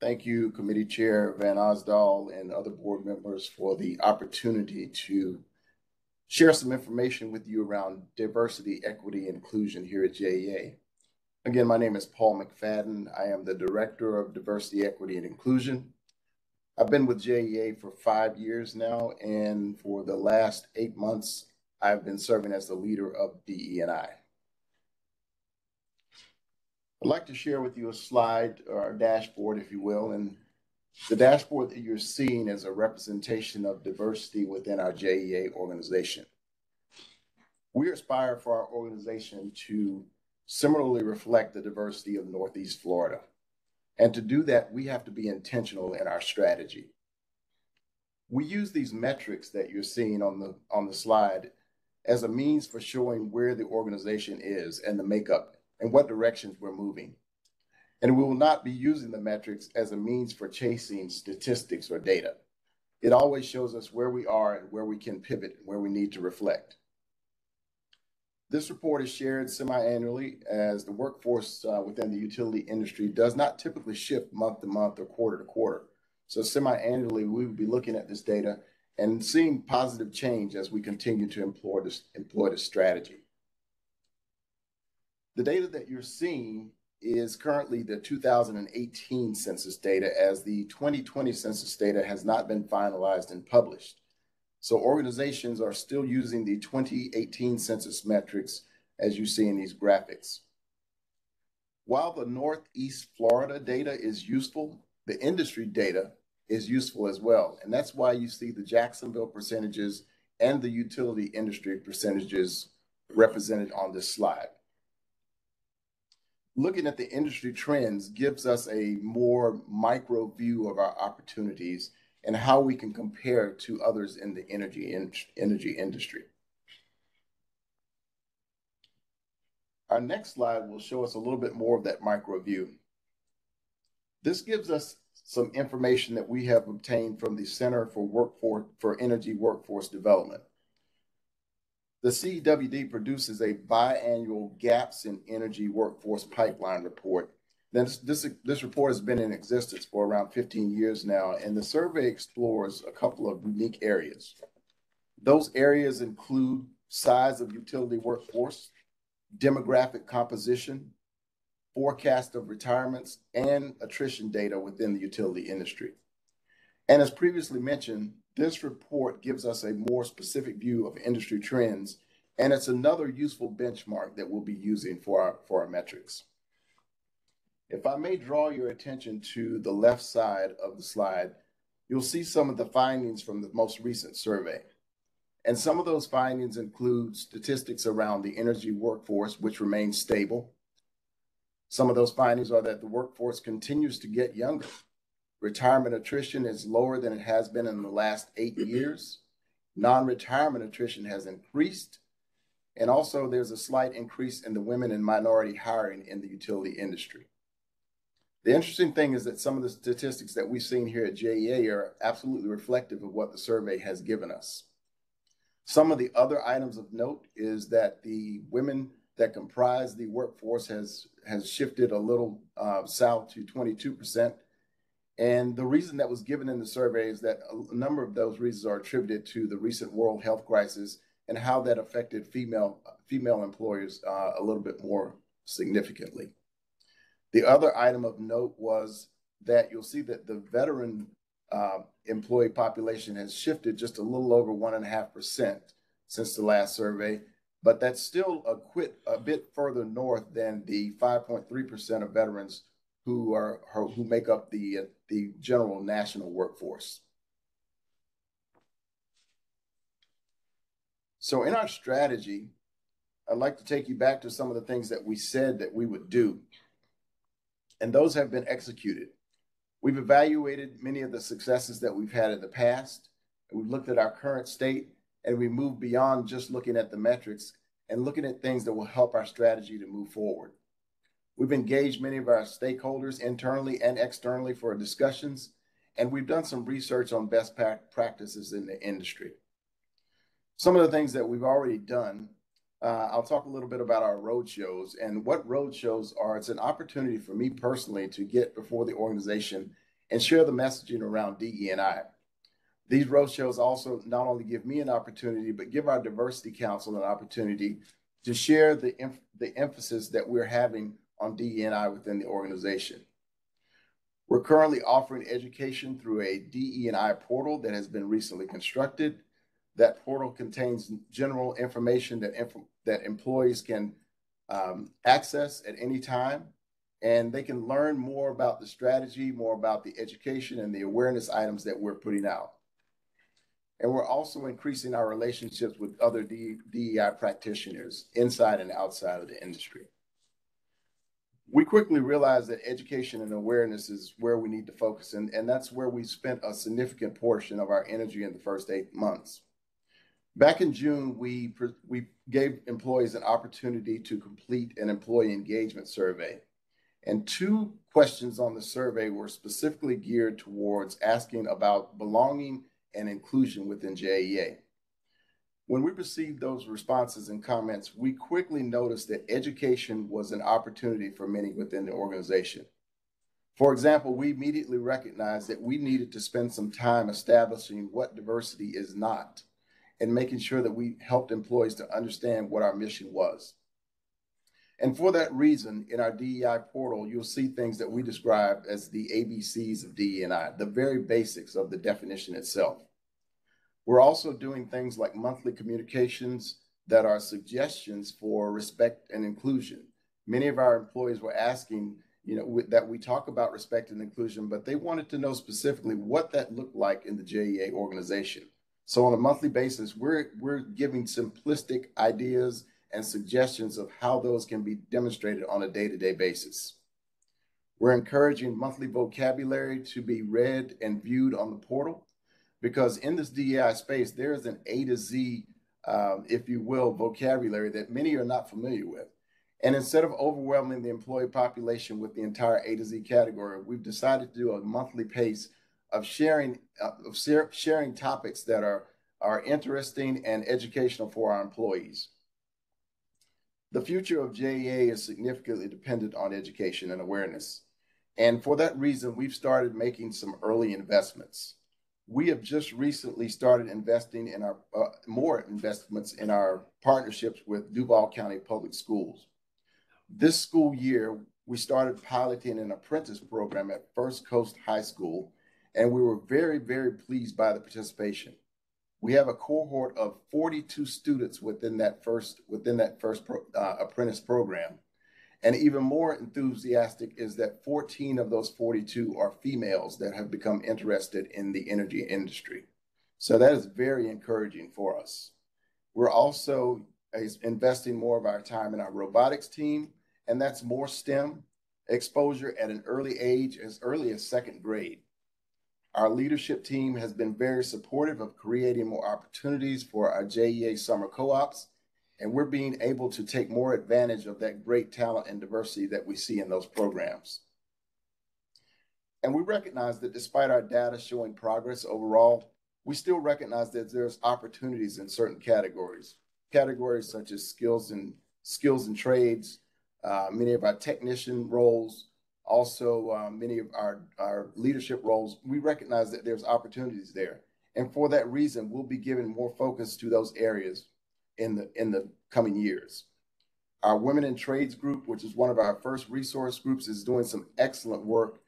Thank you, Committee Chair Van Osdol and other board members for the opportunity to share some information with you around diversity, equity, inclusion here at JEA. Again, my name is Paul McFadden. I am the Director of Diversity, Equity, and Inclusion. I've been with JEA for 5 years now, and for the last 8 months, I've been serving as the leader of DE&I. I'd like to share with you a slide or a dashboard, if you will, and the dashboard that you're seeing is a representation of diversity within our JEA organization. We aspire for our organization to similarly reflect the diversity of Northeast Florida. And to do that, we have to be intentional in our strategy. We use these metrics that you're seeing on the slide as a means for showing where the organization is and the makeup and what directions we're moving. And we will not be using the metrics as a means for chasing statistics or data. It always shows us where we are and where we can pivot and where we need to reflect. This report is shared semi-annually as the workforce within the utility industry does not typically shift month to month or quarter to quarter. So semi-annually, we will be looking at this data and seeing positive change as we continue to employ this strategy. The data that you're seeing is currently the 2018 census data, as the 2020 census data has not been finalized and published. So organizations are still using the 2018 census metrics as you see in these graphics. While the Northeast Florida data is useful, the industry data is useful as well. And that's why you see the Jacksonville percentages and the utility industry percentages represented on this slide. Looking at the industry trends gives us a more micro view of our opportunities and how we can compare to others in the energy industry. Our next slide will show us a little bit more of that micro view. This gives us some information that we have obtained from the Center for Energy Workforce Development. The CEWD produces a biannual Gaps in Energy Workforce Pipeline report. This report has been in existence for around 15 years now, and the survey explores a couple of unique areas. Those areas include size of utility workforce, demographic composition, forecast of retirements, and attrition data within the utility industry. And as previously mentioned, this report gives us a more specific view of industry trends, and it's another useful benchmark that we'll be using for our metrics. If I may draw your attention to the left side of the slide, you'll see some of the findings from the most recent survey. And some of those findings include statistics around the energy workforce, which remains stable. Some of those findings are that the workforce continues to get younger. Retirement attrition is lower than it has been in the last 8 years. Non-retirement attrition has increased. And also there's a slight increase in the women and minority hiring in the utility industry. The interesting thing is that some of the statistics that we've seen here at JEA are absolutely reflective of what the survey has given us. Some of the other items of note is that the women that comprise the workforce has shifted a little south to 22%. And the reason that was given in the survey is that a number of those reasons are attributed to the recent world health crisis and how that affected female employers a little bit more significantly. The other item of note was that you'll see that the veteran employee population has shifted just a little over 1.5% since the last survey, but that's still a bit further north than the 5.3% of veterans who make up the general national workforce. So in our strategy, I'd like to take you back to some of the things that we said that we would do, and those have been executed. We've evaluated many of the successes that we've had in the past, and we've looked at our current state, and we moved beyond just looking at the metrics and looking at things that will help our strategy to move forward. We've engaged many of our stakeholders internally and externally for discussions, and we've done some research on best practices in the industry. Some of the things that we've already done, I'll talk a little bit about our roadshows and what roadshows are. It's an opportunity for me personally to get before the organization and share the messaging around DE&I. These roadshows also not only give me an opportunity, but give our diversity council an opportunity to share the emphasis that we're having on DE&I within the organization. We're currently offering education through a DE&I portal that has been recently constructed. That portal contains general information that employees can access at any time, and they can learn more about the strategy, more about the education and the awareness items that we're putting out. And we're also increasing our relationships with other DEI practitioners inside and outside of the industry. We quickly realized that education and awareness is where we need to focus, and that's where we spent a significant portion of our energy in the first 8 months. Back in June, we gave employees an opportunity to complete an employee engagement survey. And 2 questions on the survey were specifically geared towards asking about belonging and inclusion within JEA. When we received those responses and comments, we quickly noticed that education was an opportunity for many within the organization. For example, we immediately recognized that we needed to spend some time establishing what diversity is not, and making sure that we helped employees to understand what our mission was. And for that reason, in our DEI portal, you'll see things that we describe as the ABCs of DE&I, the very basics of the definition itself. We're also doing things like monthly communications that are suggestions for respect and inclusion. Many of our employees were asking, that we talk about respect and inclusion, but they wanted to know specifically what that looked like in the JEA organization. So on a monthly basis, we're giving simplistic ideas and suggestions of how those can be demonstrated on a day-to-day basis. We're encouraging monthly vocabulary to be read and viewed on the portal, because in this DEI space, there is an A to Z, if you will, vocabulary that many are not familiar with. And instead of overwhelming the employee population with the entire A to Z category, we've decided to do a monthly pace of sharing topics that are are interesting and educational for our employees. The future of JEA is significantly dependent on education and awareness. And for that reason, we've started making some early investments. We have just recently started investing in our more investments in our partnerships with Duval County Public Schools. This school year, we started piloting an apprentice program at First Coast High School, and we were very, very pleased by the participation. We have a cohort of 42 students within that first apprentice program. And even more enthusiastic is that 14 of those 42 are females that have become interested in the energy industry. So that is very encouraging for us. We're also investing more of our time in our robotics team, and that's more STEM exposure at an early age, as early as second grade. Our leadership team has been very supportive of creating more opportunities for our JEA summer co-ops, and we're being able to take more advantage of that great talent and diversity that we see in those programs. And we recognize that despite our data showing progress overall, we still recognize that there's opportunities in certain categories such as skills and trades, many of our technician roles, also many of our leadership roles. We recognize that there's opportunities there. And for that reason, we'll be giving more focus to those areas in the coming years. Our Women in Trades group, which is one of our first resource groups, is doing some excellent work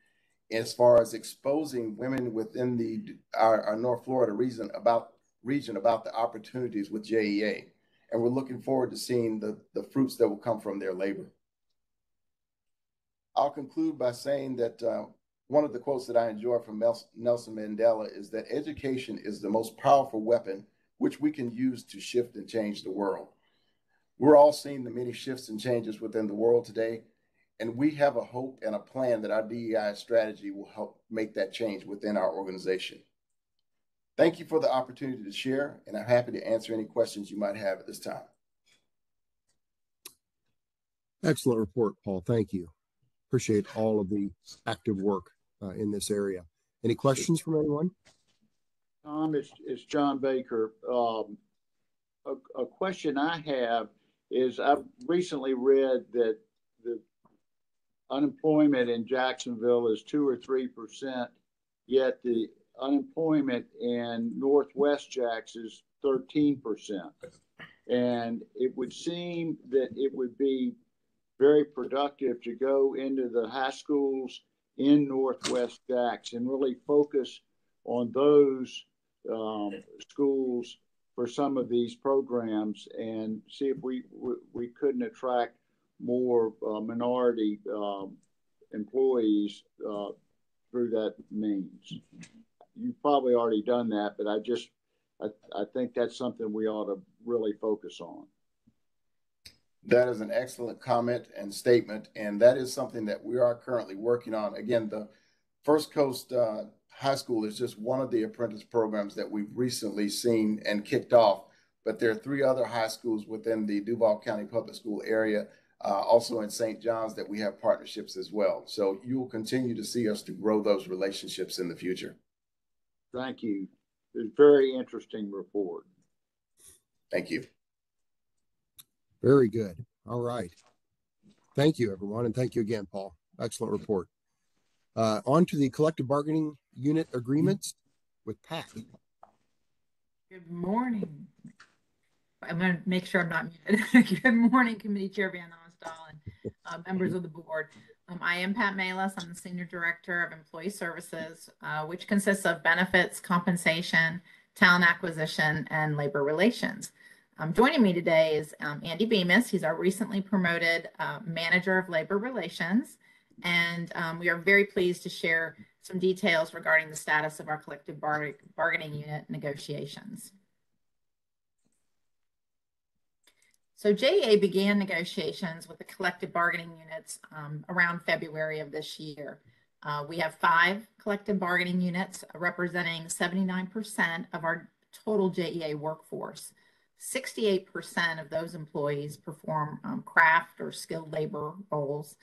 as far as exposing women within our North Florida region about the opportunities with JEA. And we're looking forward to seeing the fruits that will come from their labor. I'll conclude by saying that one of the quotes that I enjoy from Nelson Mandela is that education is the most powerful weapon which we can use to shift and change the world. We're all seeing the many shifts and changes within the world today, and we have a hope and a plan that our DEI strategy will help make that change within our organization. Thank you for the opportunity to share, and I'm happy to answer any questions you might have at this time. Excellent report, Paul. Thank you. Appreciate all of the active work in this area. Any questions from anyone? Tom, it's John Baker. A question I have is I've recently read that the unemployment in Jacksonville is 2 or 3%, yet the unemployment in Northwest Jax is 13%. And it would seem that it would be very productive to go into the high schools in Northwest Jax and really focus on those schools for some of these programs and see if we couldn't attract more minority employees through that means. You've probably already done that, but I think that's something we ought to really focus on. That is an excellent comment and statement, and that is something that we are currently working on. Again, the First Coast High School is just one of the apprentice programs that we've recently seen and kicked off, but there are 3 other high schools within the Duval County Public School area, also in St. John's, that we have partnerships as well. So you will continue to see us to grow those relationships in the future. Thank you. It's a very interesting report. Thank you. Very good. All right. Thank you, everyone. And thank you again, Paul. Excellent report. On to the collective bargaining unit agreements with Pat. Good morning. I'm going to make sure I'm not muted. Good morning, Committee Chair Van Osdol and members of the board. I am Pat Malis. I'm the Senior Director of Employee Services, which consists of benefits, compensation, talent acquisition, and labor relations. Joining me today is Andy Bemis. He's our recently promoted Manager of Labor Relations, and we are very pleased to share some details regarding the status of our collective bargaining unit negotiations. So JEA began negotiations with the collective bargaining units around February of this year. We have 5 collective bargaining units representing 79% of our total JEA workforce. 68% of those employees perform craft or skilled labor roles.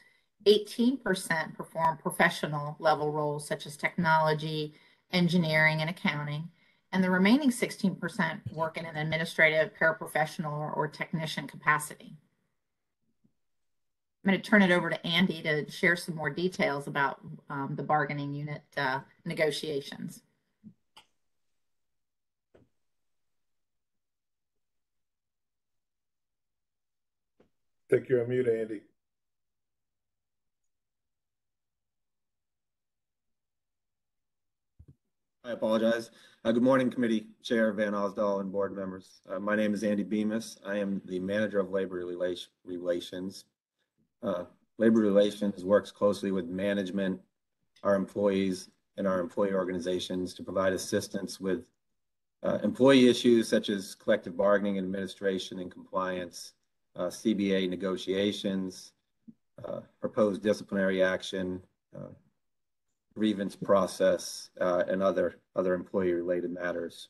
18% perform professional level roles such as technology, engineering, and accounting. and the remaining 16% work in an administrative, paraprofessional, or technician capacity. I'm going to turn it over to Andy to share some more details about the bargaining unit negotiations. Take your mute, Andy. I apologize. Good morning, Committee Chair Van Osdol and board members. My name is Andy Bemis. I am the Manager of Labor Relations. Labor Relations works closely with management, our employees, and our employee organizations to provide assistance with employee issues such as collective bargaining, administration, and compliance, CBA negotiations, proposed disciplinary action, grievance process, and other employee-related matters.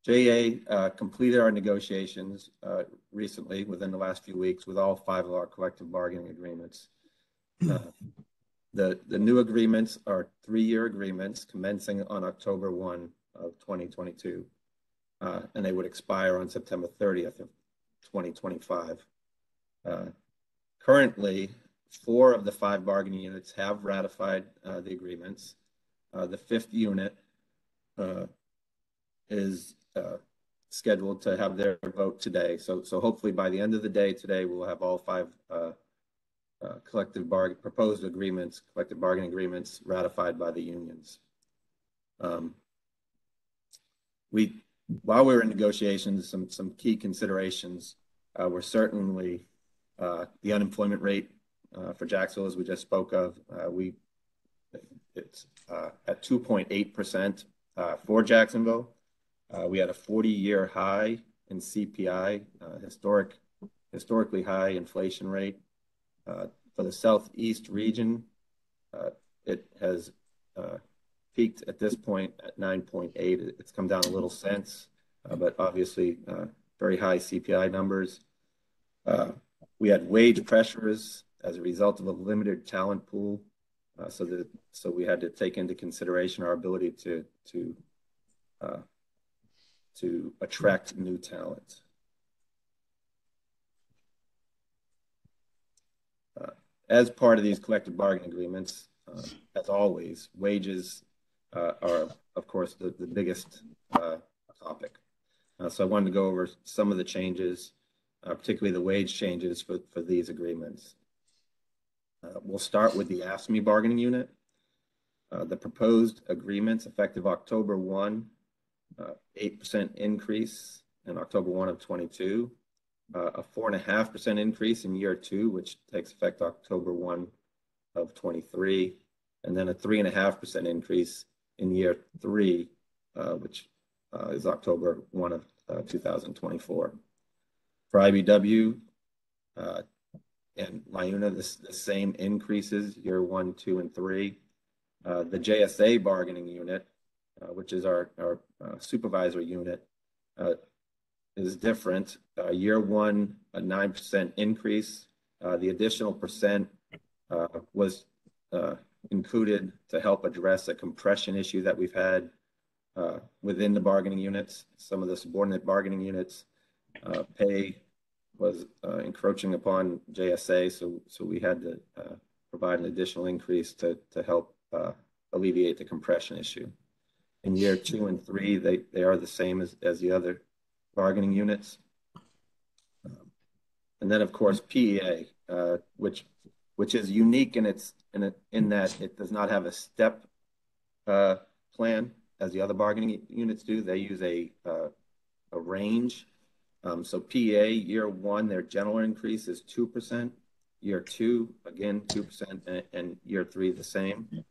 JA completed our negotiations recently within the last few weeks with all 5 of our collective bargaining agreements. The new agreements are 3-year agreements commencing on October 1 of 2022, and they would expire on September 30th of 2025. Currently, 4 of the 5 bargaining units have ratified the agreements. The 5th unit is scheduled to have their vote today. So hopefully by the end of the day today, we'll have all 5 proposed agreements, collective bargaining agreements ratified by the unions. While we were in negotiations, some key considerations were certainly the unemployment rate for Jacksonville, as we just spoke of. It's at 2.8% for Jacksonville. We had a 40-year high in CPI, historically high inflation rate. For the Southeast region, it has peaked at this point at 9.8. It's come down a little since, but obviously very high CPI numbers. We had wage pressures as a result of a limited talent pool, so we had to take into consideration our ability to attract new talent. As part of these collective bargaining agreements, as always, wages are, of course, the biggest topic. So I wanted to go over some of the changes, particularly the wage changes for these agreements. We'll start with the AFSCME bargaining unit. The proposed agreements effective October 1, 8% increase in October 1 of 22, a 4.5% increase in year 2, which takes effect October 1 of 23, and then a 3.5% increase in year 3, which is October 1 of 2024. For IBW and LIUNA, the same increases year 1, 2, and 3. The JSA bargaining unit, which is our supervisor unit, is different. Year 1, a 9% increase. The additional percent was included to help address a compression issue that we've had within the bargaining units. Some of the subordinate bargaining units pay was encroaching upon JSA, so we had to provide an additional increase to help alleviate the compression issue. In year 2 and 3, they are the same as the other bargaining units. And then, of course, PEA, which is unique in that it does not have a step plan as the other bargaining units do. They use a range. So PEA, year 1, their general increase is 2%. Year 2, again, 2%, and year 3, the same.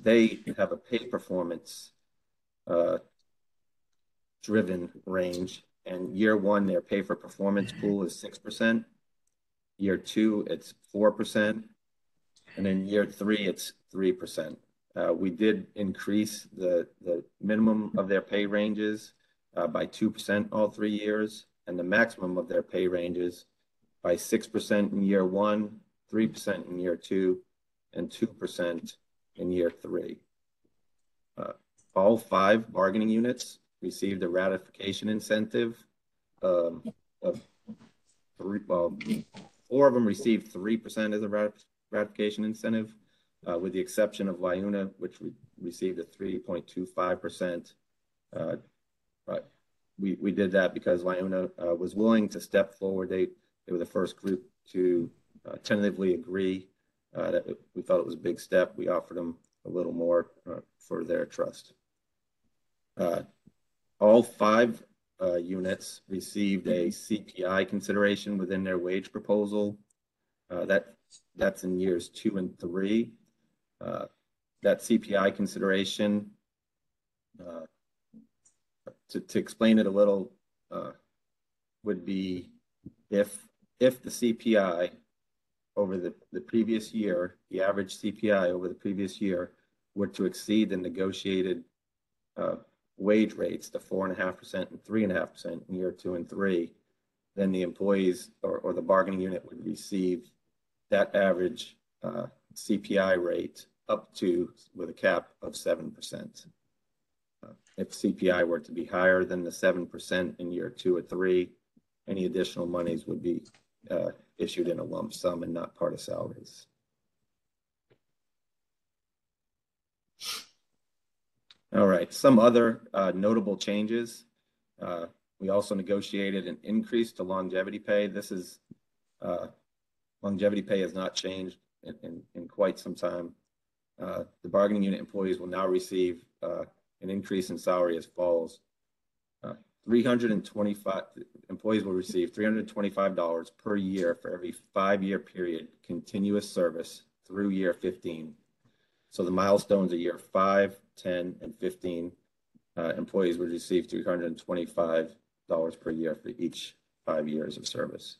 They have a pay performance driven range, and year 1, their pay for performance pool is 6%. Year 2, it's 4%, and then year 3, it's 3%. We did increase the minimum of their pay ranges by 2% all 3 years, and the maximum of their pay ranges by 6% in year 1, 3% in year 2, and 2% in year 3. All 5 bargaining units received a ratification incentive of 3, well, 4 of them received 3% as a ratification incentive, with the exception of Waiuna, which received a 3.25%. We did that because Waiuna was willing to step forward. They were the first group to tentatively agree that we thought it was a big step. We offered them a little more for their trust. All 5 units received a CPI consideration within their wage proposal. That's in years 2 and 3. That CPI consideration, to explain it a little, would be if the CPI over the previous year, the average CPI over the previous year were to exceed the negotiated wage rates, the 4.5% and 3.5% in year 2 and 3, then the employees or the bargaining unit would receive that average CPI rate up to with a cap of 7%. If CPI were to be higher than the 7% in year 2 or 3, any additional monies would be issued in a lump sum and not part of salaries. All right, some other notable changes. We also negotiated an increase to longevity pay. This is, longevity pay has not changed in quite some time. The bargaining unit employees will now receive an increase in salary as follows. 325 employees will receive $325 per year for every 5-year period continuous service through year 15. So the milestones are year 5, 10, and 15. Employees would receive $325 per year for each 5 years of service.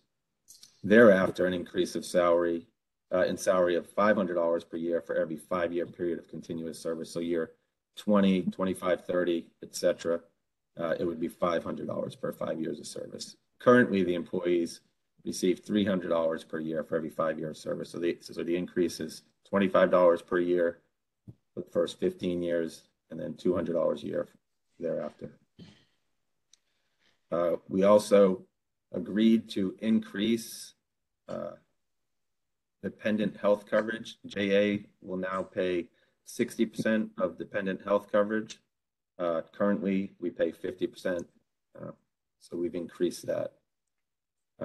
Thereafter, an increase of salary of $500 per year for every 5-year period of continuous service. So year 20, 25, 30, etc. It would be $500 per 5 years of service. Currently, the employees receive $300 per year for every 5 years of service. So the increase is $25 per year for the first 15 years, and then $200 a year thereafter. We also agreed to increase dependent health coverage. JA will now pay 60% of dependent health coverage. Currently, we pay 50%, so we've increased that.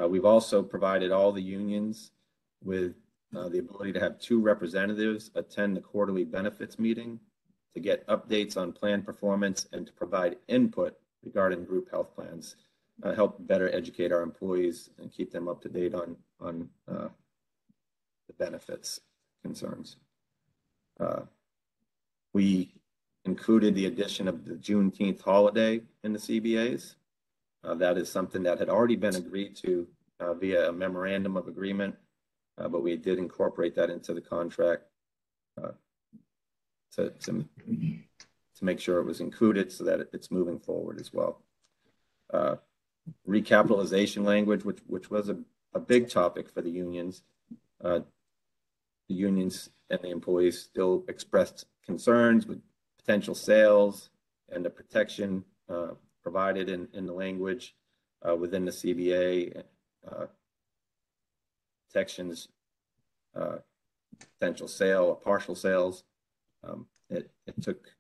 We've also provided all the unions with the ability to have 2 representatives attend the quarterly benefits meeting to get updates on plan performance and to provide input regarding group health plans, help better educate our employees and keep them up to date on the benefits concerns. We included the addition of the Juneteenth holiday in the CBAs. That is something that had already been agreed to via a memorandum of agreement, but we did incorporate that into the contract to make sure it was included so that it's moving forward as well. Recapitalization language, which was a big topic for the unions. The unions and the employees still expressed concerns with potential sales and the protection provided in the language within the CBA, protections, potential sale or partial sales. It took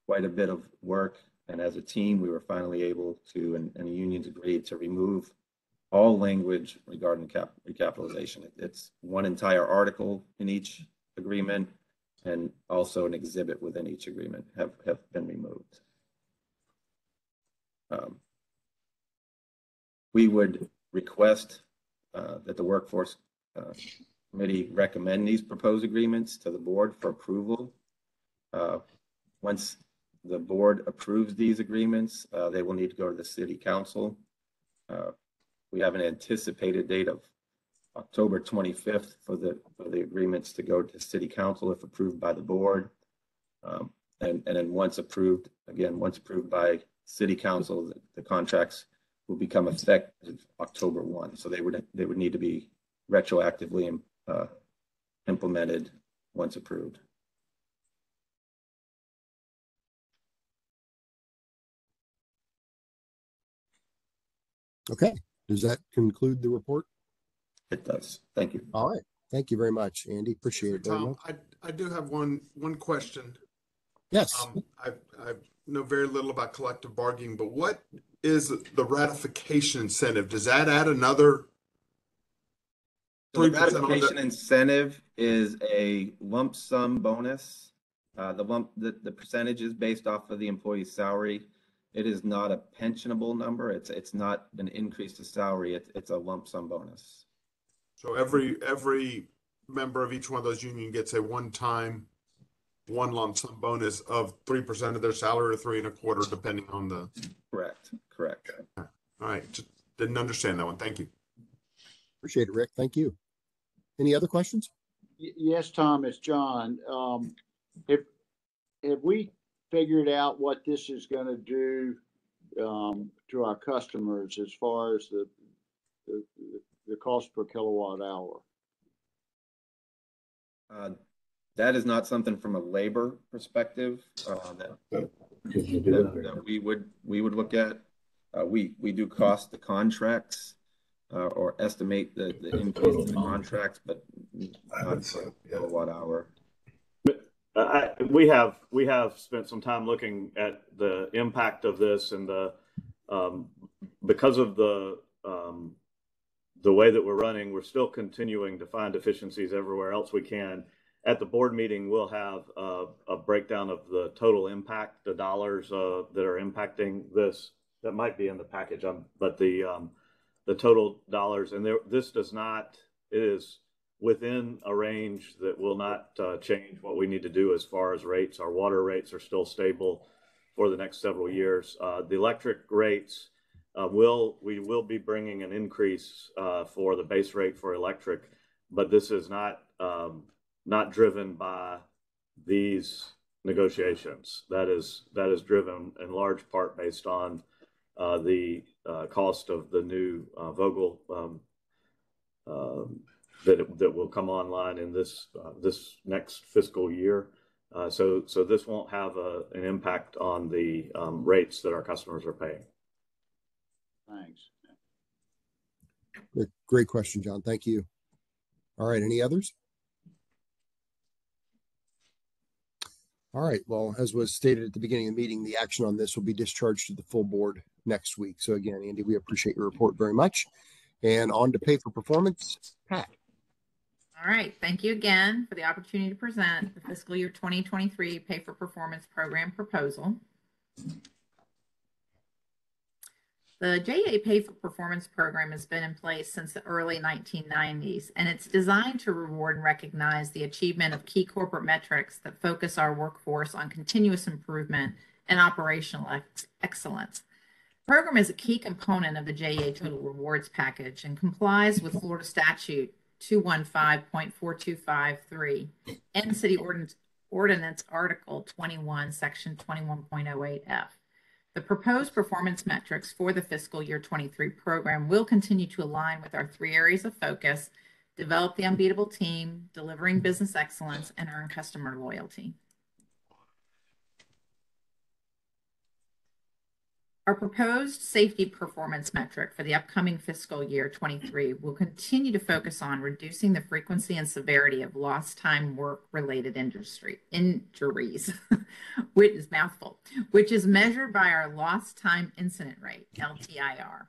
quite a bit of work, and as a team, we were finally able to, and the unions agreed to remove all language regarding recapitalization. It's one entire article in each agreement, and also an exhibit within each agreement have been removed. We would request that the Workforce Committee recommend these proposed agreements to the board for approval. Once the board approves these agreements, they will need to go to the City Council. We have an anticipated date of October 25th for the agreements to go to City Council if approved by the board. And then once approved by City Council, the contracts will become effective October 1. So they would need to be retroactively implemented once approved. Okay. Does that conclude the report? It does. Thank you. All right. Thank you very much, Andy. Appreciate it very Tom, much. I do have one question. Yes. I know very little about collective bargaining, but what is the ratification incentive? Does that add another So the 3% ratification incentive is a lump sum bonus. The percentage is based off of the employee's salary. It is not a pensionable number. It's not an increase to salary. It's a lump sum bonus. So every member of each one of those union gets a one lump sum bonus of 3% of their salary or 3.25%, depending on the. Correct. All right. Just didn't understand that one. Thank you. Appreciate it, Rick. Thank you. Any other questions? Yes, Tom, it's John. Have we figured out what this is going to do to our customers as far as the cost per kilowatt hour? That is not something from a labor perspective that we would look at. We do cost the contracts or estimate the increase in the contracts, but not kilowatt hour. We have spent some time looking at the impact of this, and because of the way that we're running, we're still continuing to find efficiencies everywhere else we can. At the board meeting, we'll have a breakdown of the total impact, the dollars that are impacting this. That might be in the package, but the total dollars, and this does not. It is within a range that will not change what we need to do as far as rates. Our water rates are still stable for the next several years. The electric rates we will be bringing an increase for the base rate for electric, but this is not driven by these negotiations. That is driven in large part based on the cost of the new Vogtle that will come online in this next fiscal year. So this won't have an impact on the rates that our customers are paying. Thanks. Great question, John. Thank you. All right. Any others? All right. Well, as was stated at the beginning of the meeting, the action on this will be discharged to the full board next week. So again, Andy, we appreciate your report very much. And on to pay for performance, Pat. All right. Thank you again for the opportunity to present the fiscal year 2023 pay for performance program proposal. The JEA Pay for Performance program has been in place since the early 1990s, and it's designed to reward and recognize the achievement of key corporate metrics that focus our workforce on continuous improvement and operational excellence. The program is a key component of the JEA Total Rewards Package and complies with Florida Statute 215.4253 and City Ordinance Article 21, Section 21.08F. The proposed performance metrics for the fiscal year 23 program will continue to align with our three areas of focus: develop the unbeatable team, delivering business excellence, and earn customer loyalty. Our proposed safety performance metric for the upcoming fiscal year 23 will continue to focus on reducing the frequency and severity of lost time work-related injuries, which is mouthful, which is measured by our lost time incident rate, LTIR.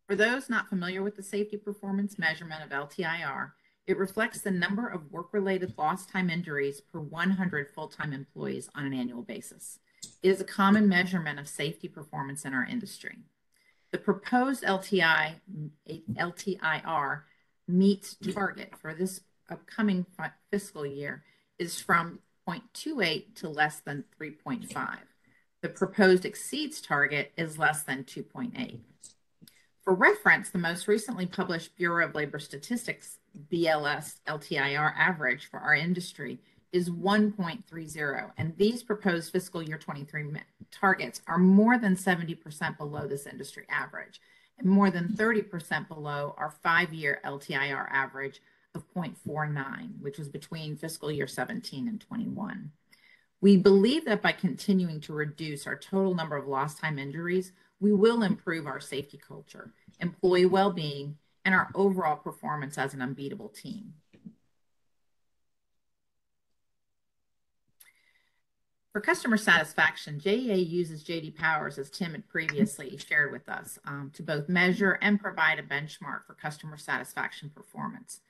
For those not familiar with the safety performance measurement of LTIR, it reflects the number of work-related lost time injuries per 100 full-time employees on an annual basis. It is a common measurement of safety performance in our industry. The proposed LTIR meets target for this upcoming fiscal year is from 0.28 to less than 3.5. The proposed exceeds target is less than 2.8. For reference, the most recently published Bureau of Labor Statistics BLS LTIR average for our industry is 1.30, and these proposed fiscal year 23 targets are more than 70% below this industry average and more than 30% below our 5-year LTIR average of 0.49, which was between fiscal year 17 and 21. We believe that by continuing to reduce our total number of lost time injuries, we will improve our safety culture, employee well-being, and our overall performance as an unbeatable team. For customer satisfaction, JEA uses J.D. Powers, as Tim had previously shared with us, to both measure and provide a benchmark for customer satisfaction performance.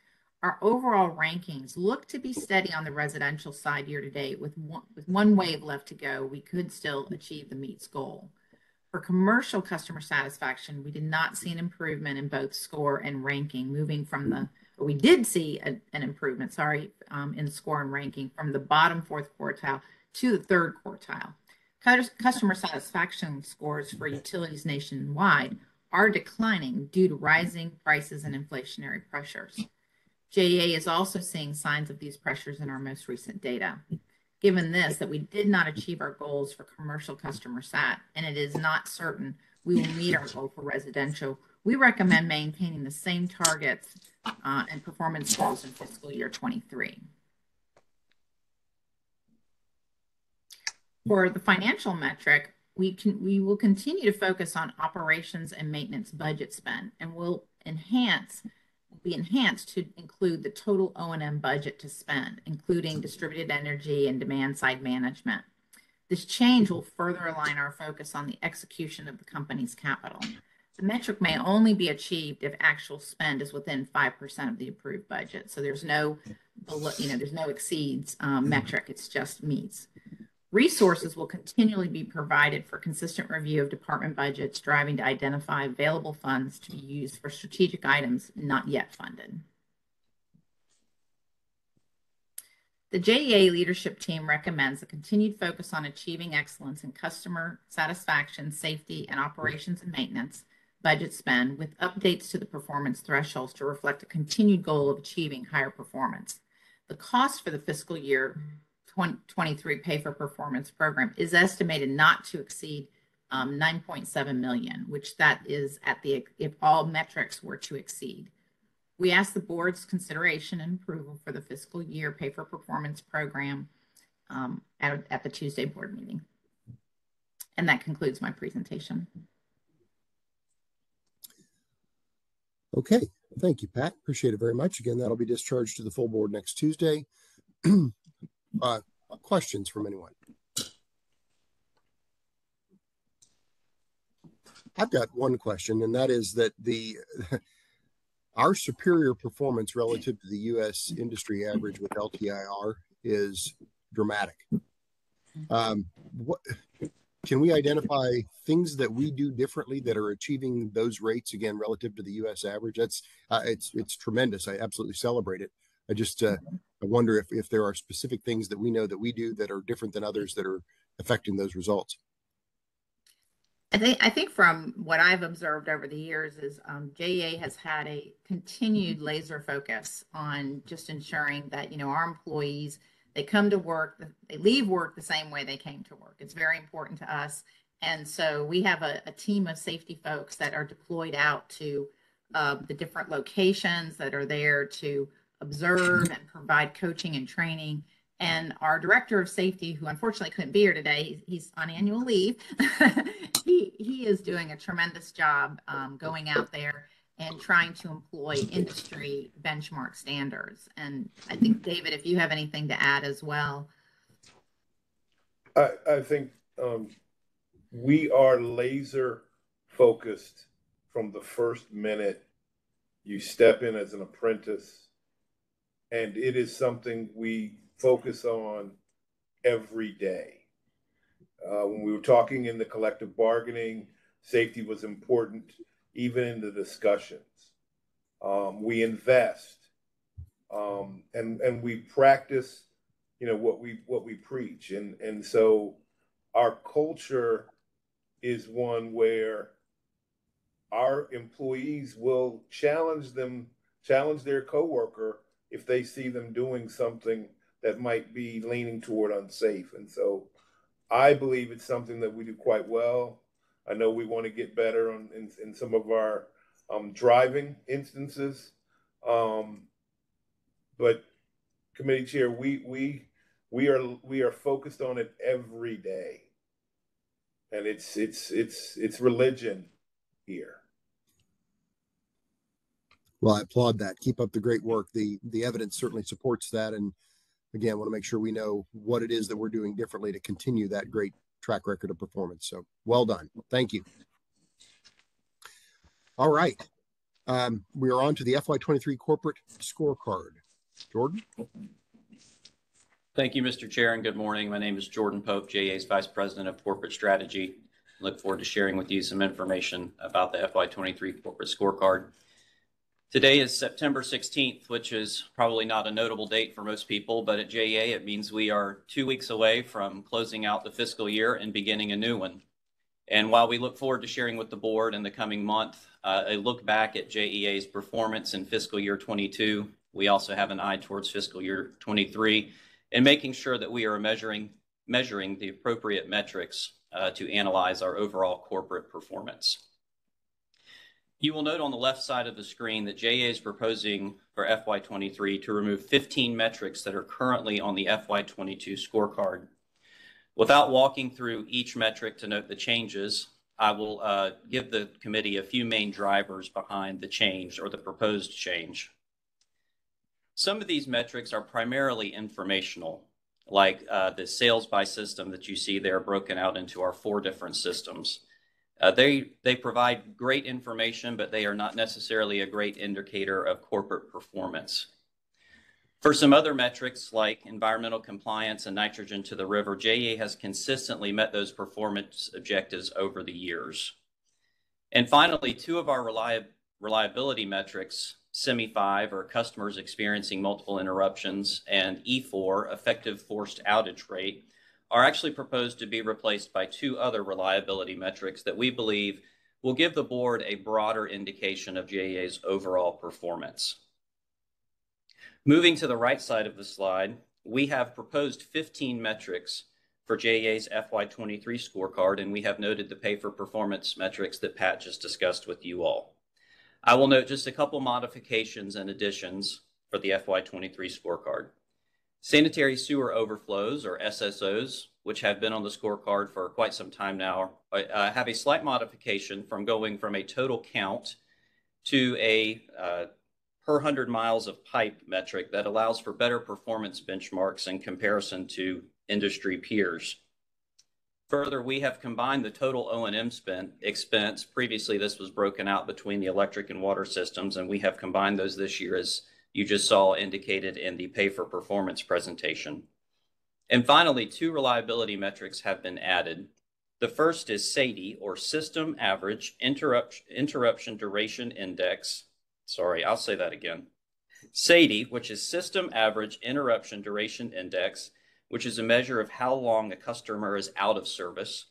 Our overall rankings look to be steady on the residential side year to date. With one wave left to go, we could still achieve the MEETS goal. For commercial customer satisfaction, we did not see an improvement in both score and ranking, moving from we did see an improvement, in score and ranking from the bottom fourth quartile to the third quartile. Customer satisfaction scores for utilities nationwide are declining due to rising prices and inflationary pressures. JEA is also seeing signs of these pressures in our most recent data. Given this, that we did not achieve our goals for commercial customer sat, and it is not certain we will meet our goal for residential, we recommend maintaining the same targets and performance goals in fiscal year 23. For the financial metric, we will continue to focus on operations and maintenance budget spend, and will be enhanced to include the total O&M budget to spend, including distributed energy and demand side management. This change will further align our focus on the execution of the company's capital. The metric may only be achieved if actual spend is within 5% of the approved budget. So there's no exceeds metric, it's just meets. Resources will continually be provided for consistent review of department budgets, driving to identify available funds to be used for strategic items not yet funded. The JEA leadership team recommends a continued focus on achieving excellence in customer satisfaction, safety, and operations and maintenance budget spend, with updates to the performance thresholds to reflect a continued goal of achieving higher performance. The cost for the fiscal year 2023 pay for performance program is estimated not to exceed $9.7 million, which that is if all metrics were to exceed. We ask the board's consideration and approval for the fiscal year pay for performance program at the Tuesday board meeting. And that concludes my presentation. Okay, thank you, Pat. Appreciate it very much. Again, that'll be discharged to the full board next Tuesday. Questions from anyone? I've got one question, and that is that our superior performance relative to the U.S. industry average with LTIR is dramatic. Can we identify things that we do differently that are achieving those rates again relative to the U.S. average? That's it's tremendous. I absolutely celebrate it. I just I wonder if there are specific things that we know that we do that are different than others that are affecting those results. I think from what I've observed over the years is JEA has had a continued laser focus on just ensuring that, our employees, they come to work, they leave work the same way they came to work. It's very important to us. And so we have a team of safety folks that are deployed out to the different locations that are there to observe and provide coaching and training. And our director of safety, who unfortunately couldn't be here today, he's on annual leave. He is doing a tremendous job going out there and trying to employ industry benchmark standards. And I think, David, if you have anything to add as well. I think we are laser focused from the first minute you step in as an apprentice. And it is something we focus on every day. When we were talking in the collective bargaining, safety was important, even in the discussions. We invest and we practice, what we preach. And so our culture is one where our employees will challenge their coworker if they see them doing something that might be leaning toward unsafe. And so I believe it's something that we do quite well. I know we want to get better in some of our driving instances. But committee chair, we are focused on it every day. and it's religion here. Well, I applaud that. Keep up the great work. The evidence certainly supports that. And again, want to make sure we know what it is that we're doing differently to continue that great track record of performance. So well done. Thank you. All right. We are on to the FY23 corporate scorecard. Jordan? Thank you, Mr. Chair, and good morning. My name is Jordan Pope, JA's Vice President of Corporate Strategy. I look forward to sharing with you some information about the FY23 corporate scorecard. Today is September 16th, which is probably not a notable date for most people, but at JA it means we are 2 weeks away from closing out the fiscal year and beginning a new one. And while we look forward to sharing with the board in the coming month a look back at JEA's performance in fiscal year 22, we also have an eye towards fiscal year 23 and making sure that we are measuring the appropriate metrics to analyze our overall corporate performance. You will note on the left side of the screen that JA is proposing for FY23 to remove 15 metrics that are currently on the FY22 scorecard. Without walking through each metric to note the changes, I will give the committee a few main drivers behind the change or the proposed change. Some of these metrics are primarily informational, like the sales by system that you see there broken out into our 4 different systems. They provide great information, but they are not necessarily a great indicator of corporate performance. For some other metrics like environmental compliance and nitrogen to the river, JA has consistently met those performance objectives over the years. And finally, 2 of our reliability metrics, SEMI 5, or customers experiencing multiple interruptions, and E4, effective forced outage rate, are actually proposed to be replaced by 2 other reliability metrics that we believe will give the board a broader indication of JA's overall performance. Moving to the right side of the slide, we have proposed 15 metrics for JA's FY23 scorecard, and we have noted the pay for performance metrics that Pat just discussed with you all. I will note just a couple modifications and additions for the FY23 scorecard. Sanitary sewer overflows, or SSOs, which have been on the scorecard for quite some time now, have a slight modification from going from a total count to a per 100 miles of pipe metric that allows for better performance benchmarks in comparison to industry peers. Further, we have combined the total O&M expense. Previously, this was broken out between the electric and water systems, and we have combined those this year, as you just saw indicated in the pay for performance presentation. And finally, 2 reliability metrics have been added. The first is SAIDI, or System Average Interruption Duration Index. Sorry, I'll say that again. SAIDI, which is System Average Interruption Duration Index, which is a measure of how long a customer is out of service.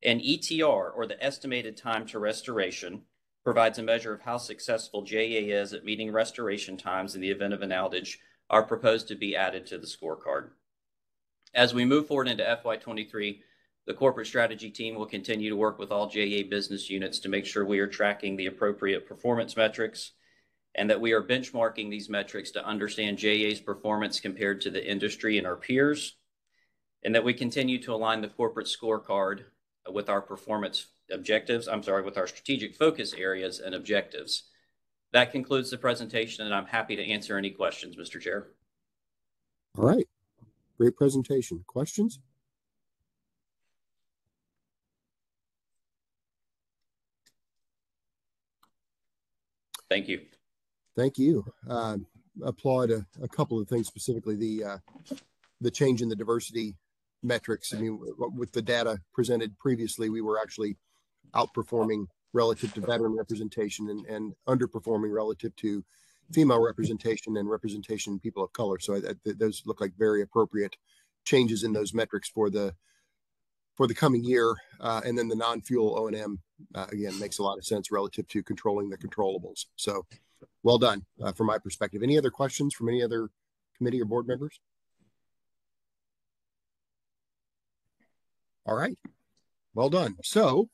And ETR, or the Estimated Time to Restoration, provides a measure of how successful JA is at meeting restoration times in the event of an outage, are proposed to be added to the scorecard. As we move forward into FY23, the corporate strategy team will continue to work with all JA business units to make sure we are tracking the appropriate performance metrics and that we are benchmarking these metrics to understand JA's performance compared to the industry and our peers, and that we continue to align the corporate scorecard with our performance objectives, with our strategic focus areas and objectives. That concludes the presentation, and I'm happy to answer any questions, Mr. Chair. All right. Great presentation. Questions? Thank you. Thank you. Applaud a couple of things, specifically the change in the diversity metrics. I mean, with the data presented previously, we were actually outperforming relative to veteran representation and underperforming relative to female representation and representation people of color. So those look like very appropriate changes in those metrics for the coming year. And then the non-fuel O&M, again, makes a lot of sense relative to controlling the controllables. So well done from my perspective. Any other questions from any other committee or board members? All right. Well done. So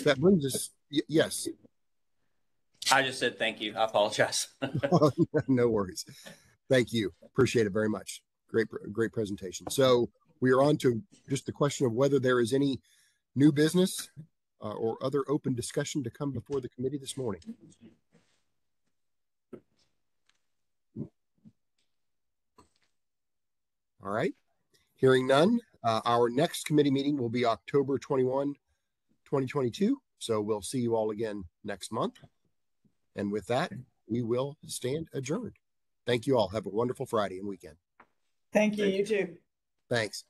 that brings us, yes. I just said thank you. I apologize. No worries. Thank you. Appreciate it very much. Great presentation. So we are on to just the question of whether there is any new business or other open discussion to come before the committee this morning? All right. Hearing none, our next committee meeting will be October 21, 2022. So we'll see you all again next month. And with that, we will stand adjourned. Thank you all. Have a wonderful Friday and weekend. Thank you. You too. Thanks.